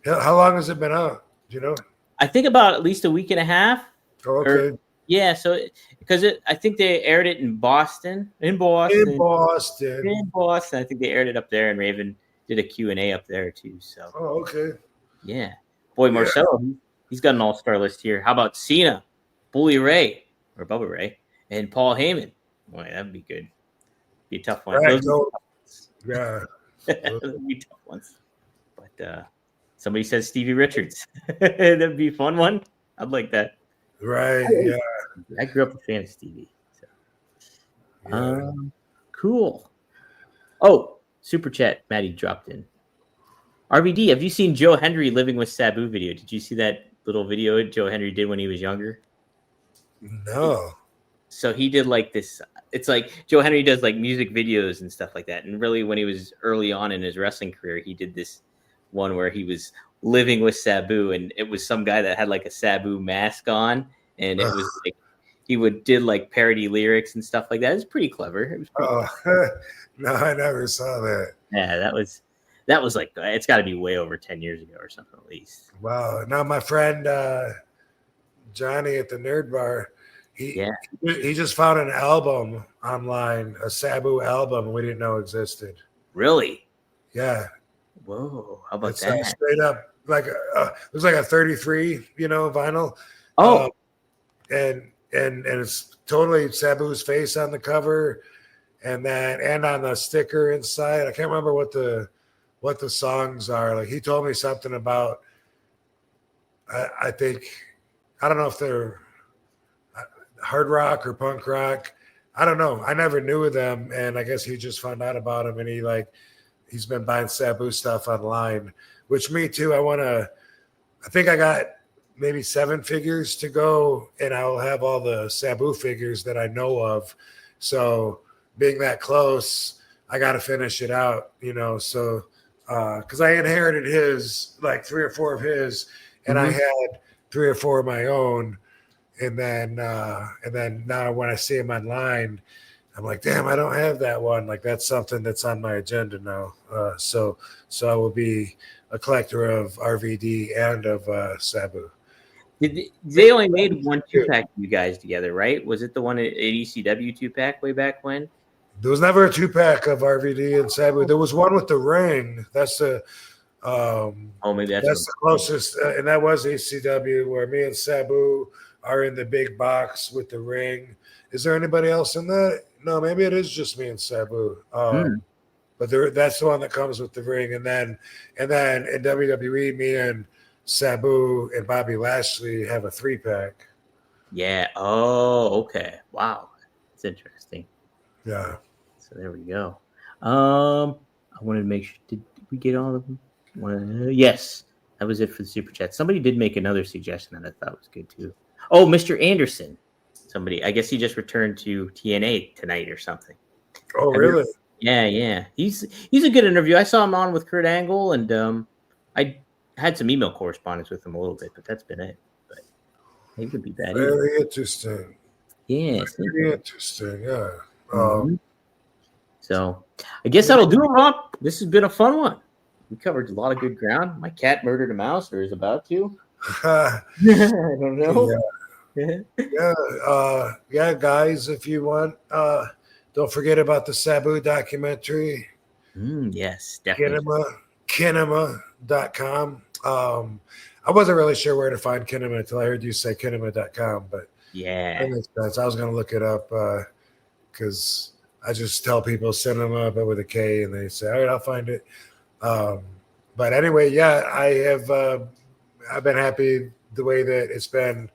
How long has it been out? Do you know? I think about at least a week and a half. Oh, okay. Yeah, so because I think they aired it in Boston. I think they aired it up there, and Raven did a Q&A up there too. So. Oh, okay. Yeah. Boy, Marcelo, he's got an all-star list here. How about Cena, Bully Ray, or Bubba Ray, and Paul Heyman? Boy, that'd be good. Be a tough one. Right, Those would be tough ones. But somebody says Stevie Richards. That'd be a fun one. I'd like that. Right, yeah. I grew up a fan of Stevie. So. Cool. Oh, super chat. Maddie dropped in. RVD, have you seen Joe Hendry living with Sabu video? Did you see that little video Joe Hendry did when he was younger? No. So he did like this. It's like Joe Hendry does like music videos and stuff like that. And really, when he was early on in his wrestling career, he did this one where he was living with Sabu, and it was some guy that had like a Sabu mask on, and it was like he did like parody lyrics and stuff like that. It's pretty clever. It was pretty No, I never saw that. Yeah, that was like it's got to be way over 10 years ago or something at least. Wow. Now my friend Johnny at the Nerd Bar, he just found an album online, a Sabu album we didn't know existed. Really? Yeah. Whoa! How about It's that? straight up like it was like a 33, vinyl. Oh, And it's totally Sabu's face on the cover, and on the sticker inside. I can't remember what the songs are. Like he told me something about. I think I don't know if they're hard rock or punk rock. I don't know. I never knew of them, and I guess he just found out about them, and he's been buying Sabu stuff online, which me too. I think I got maybe 7 figures to go, and I'll have all the Sabu figures that I know of. So being that close, I got to finish it out, So because I inherited his, like 3 or 4 of his, and I had 3 or 4 of my own. And then now when I see him online, I'm like, damn, I don't have that one. Like that's something that's on my agenda now. So I will be a collector of RVD and of Sabu. They only made one 2-pack of you guys together, right? Was it the one at ECW 2-pack way back when? There was never a 2-pack of RVD and Sabu. There was one with the ring. That's the maybe that's the closest, and that was ECW, where me and Sabu are in the big box with the ring. Is there anybody else in that? No, maybe it is just me and Sabu. But that's the one that comes with the ring, and then in WWE, me and Sabu and Bobby Lashley have a 3-pack. Yeah. Oh, okay. Wow, that's interesting. Yeah. So there we go. I wanted to make sure. Did we get all of them? Yes, that was it for the super chat. Somebody did make another suggestion that I thought was good too. Oh, Mr. Anderson. Somebody, I guess he just returned to TNA tonight or something. Oh, really? Yeah. He's a good interview. I saw him on with Kurt Angle, and I had some email correspondence with him a little bit, but that's been it. But he could be bad. Very interesting. Yeah. Very interesting. Yeah. So I guess that'll do it, Rob. This has been a fun one. We covered a lot of good ground. My cat murdered a mouse, or is about to. I don't know. Yeah, guys, if you want, don't forget about the Sabu documentary. Yes, definitely. Kinema.com. I wasn't really sure where to find Kinema until I heard you say kinema.com, but yeah, that makes sense. I was going to look it up because I just tell people cinema, but with a K, and they say, all right, I'll find it. But anyway, yeah, I've been happy the way that it's been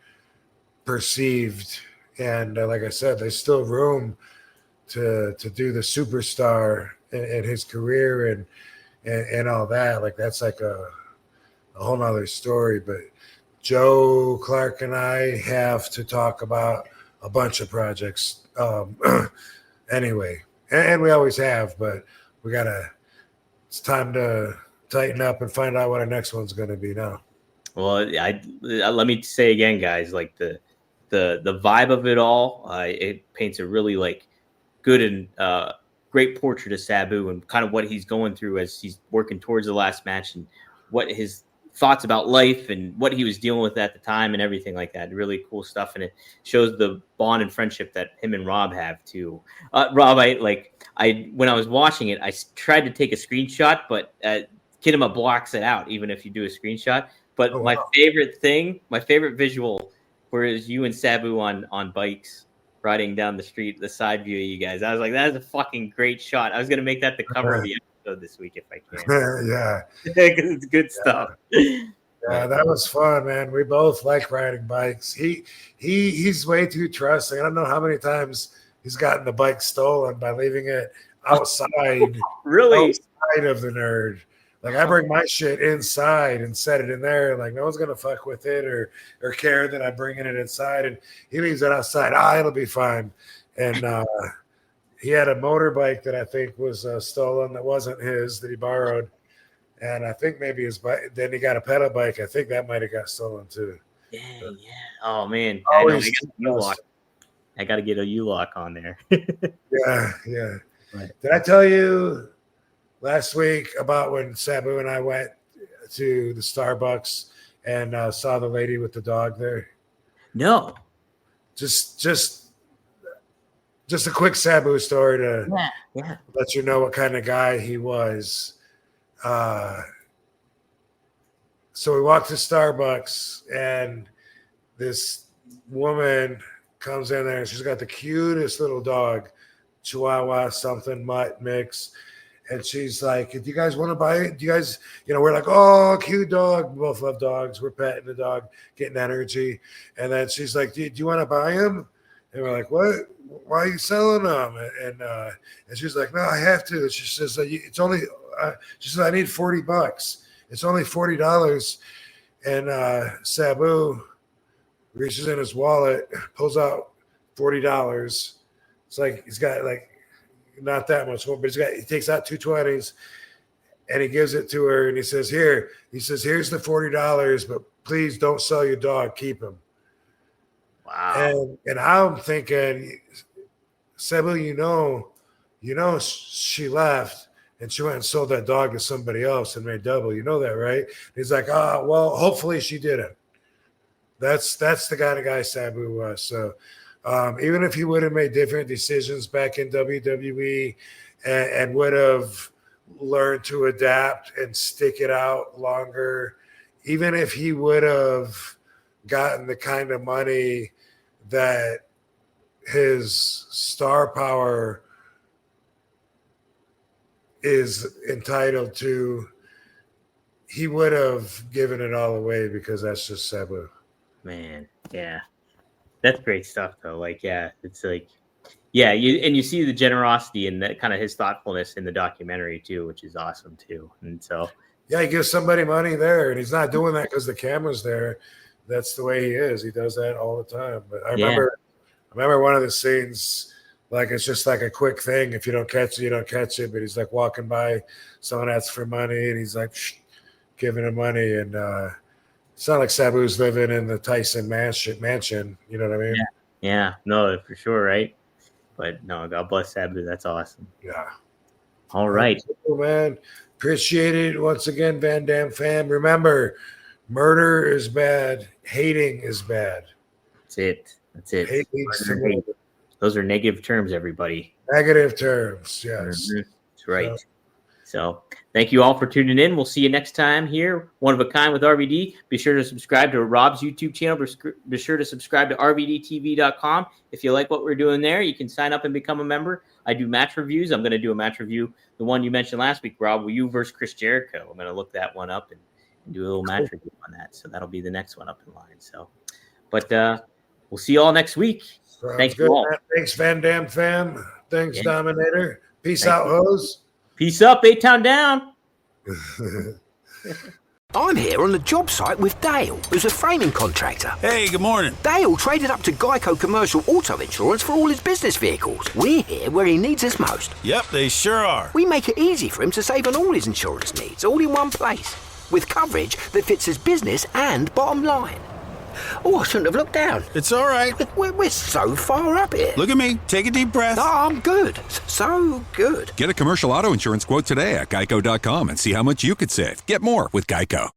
perceived, and like I said, there's still room to do the superstar in his career and all that. Like that's like a whole nother story. But Joe Clark and I have to talk about a bunch of projects anyway, and we always have, but it's time to tighten up and find out what our next one's going to be now. Well, let me say again, guys, like the vibe of it all, it paints a really like good and great portrait of Sabu and kind of what he's going through as he's working towards the last match, and what his thoughts about life and what he was dealing with at the time and everything like that. Really cool stuff, and it shows the bond and friendship that him and Rob have too. Rob, when I was watching it, I tried to take a screenshot, but Kinema blocks it out even if you do a screenshot. But my favorite visual was you and Sabu on bikes riding down the street, the side view of you guys. I was like, that is a fucking great shot. I was going to make that the cover of the episode this week if I can. Yeah. Because it's good stuff. Yeah, that was fun, man. We both like riding bikes. He's way too trusting. I don't know how many times he's gotten the bike stolen by leaving it outside. Really? Outside of the Nerd. Like I bring my shit inside and set it in there. Like no one's gonna fuck with it or care that I'm bringing it inside. And he leaves it outside. It'll be fine. And he had a motorbike that I think was stolen that wasn't his, that he borrowed. And I think maybe his bike. Then he got a pedal bike. I think that might have got stolen too. Yeah. Oh man. I got to get a U-lock on there. Yeah. Right. Did I tell you last week about when Sabu and I went to the Starbucks and saw the lady with the dog there? No. Just a quick Sabu story to Yeah. let you know what kind of guy he was. So we walked to Starbucks, and this woman comes in there, and she's got the cutest little dog, Chihuahua something mutt mix. And she's like, do you guys want to buy it? Do you guys, we're like, oh, cute dog. We both love dogs. We're petting the dog, getting energy. And then she's like, do you want to buy him? And we're like, what? Why are you selling them? And she's like, no, I have to. She says, it's only, she says, I need $40. It's only $40. And Sabu reaches in his wallet, pulls out $40. It's like he's got like not that much more, but he takes out two 20s and he gives it to her and he says, here's the $40, but please don't sell your dog, keep him. Wow. And I'm thinking, Sabu, she left and she went and sold that dog to somebody else and made double. You know that, right? And he's like, well, hopefully she didn't. That's the kind of guy Sabu was. So even if he would have made different decisions back in WWE and would have learned to adapt and stick it out longer, even if he would have gotten the kind of money that his star power is entitled to, he would have given it all away because that's just Sabu. Man, yeah. That's great stuff, though. Like, yeah, it's like, yeah, you see the generosity and that kind of his thoughtfulness in the documentary, too, which is awesome, too. And so, yeah, he gives somebody money there, and he's not doing that because the camera's there. That's the way he is. He does that all the time. But I remember one of the scenes, like it's just like a quick thing. If you don't catch it, you don't catch it. But he's like walking by, someone asks for money, and he's like giving him money. And it's not like Sabu's living in the Tyson mansion. You know what I mean? Yeah, no, for sure, right? But no, God bless Sabu. That's awesome. Yeah. All right. Cool, man. Appreciate it once again, Van Dam fam. Remember, murder is bad. Hating is bad. That's it. Hate leads to murder. Those are negative terms, everybody. Negative terms, yes. Mm-hmm. That's right. So thank you all for tuning in. We'll see you next time here. One of a Kind with RVD. Be sure to subscribe to Rob's YouTube channel. Be sure to subscribe to RVDTV.com. If you like what we're doing there, you can sign up and become a member. I do match reviews. I'm going to do a match review. The one you mentioned last week, Rob, will you versus Chris Jericho? I'm going to look that one up and do a little match review on that. So that'll be the next one up in line. So, but we'll see you all next week. Thank you all. Thanks, Van Dam fam. Thanks, Dominator. Peace out, hoes. Peace up, 8-Town down. I'm here on the job site with Dale, who's a framing contractor. Hey, good morning. Dale traded up to Geico Commercial Auto Insurance for all his business vehicles. We're here where he needs us most. Yep, they sure are. We make it easy for him to save on all his insurance needs, all in one place, with coverage that fits his business and bottom line. Oh, I shouldn't have looked down. It's all right. We're so far up here. Look at me. Take a deep breath. Oh, I'm good. So good. Get a commercial auto insurance quote today at geico.com and see how much you could save. Get more with Geico.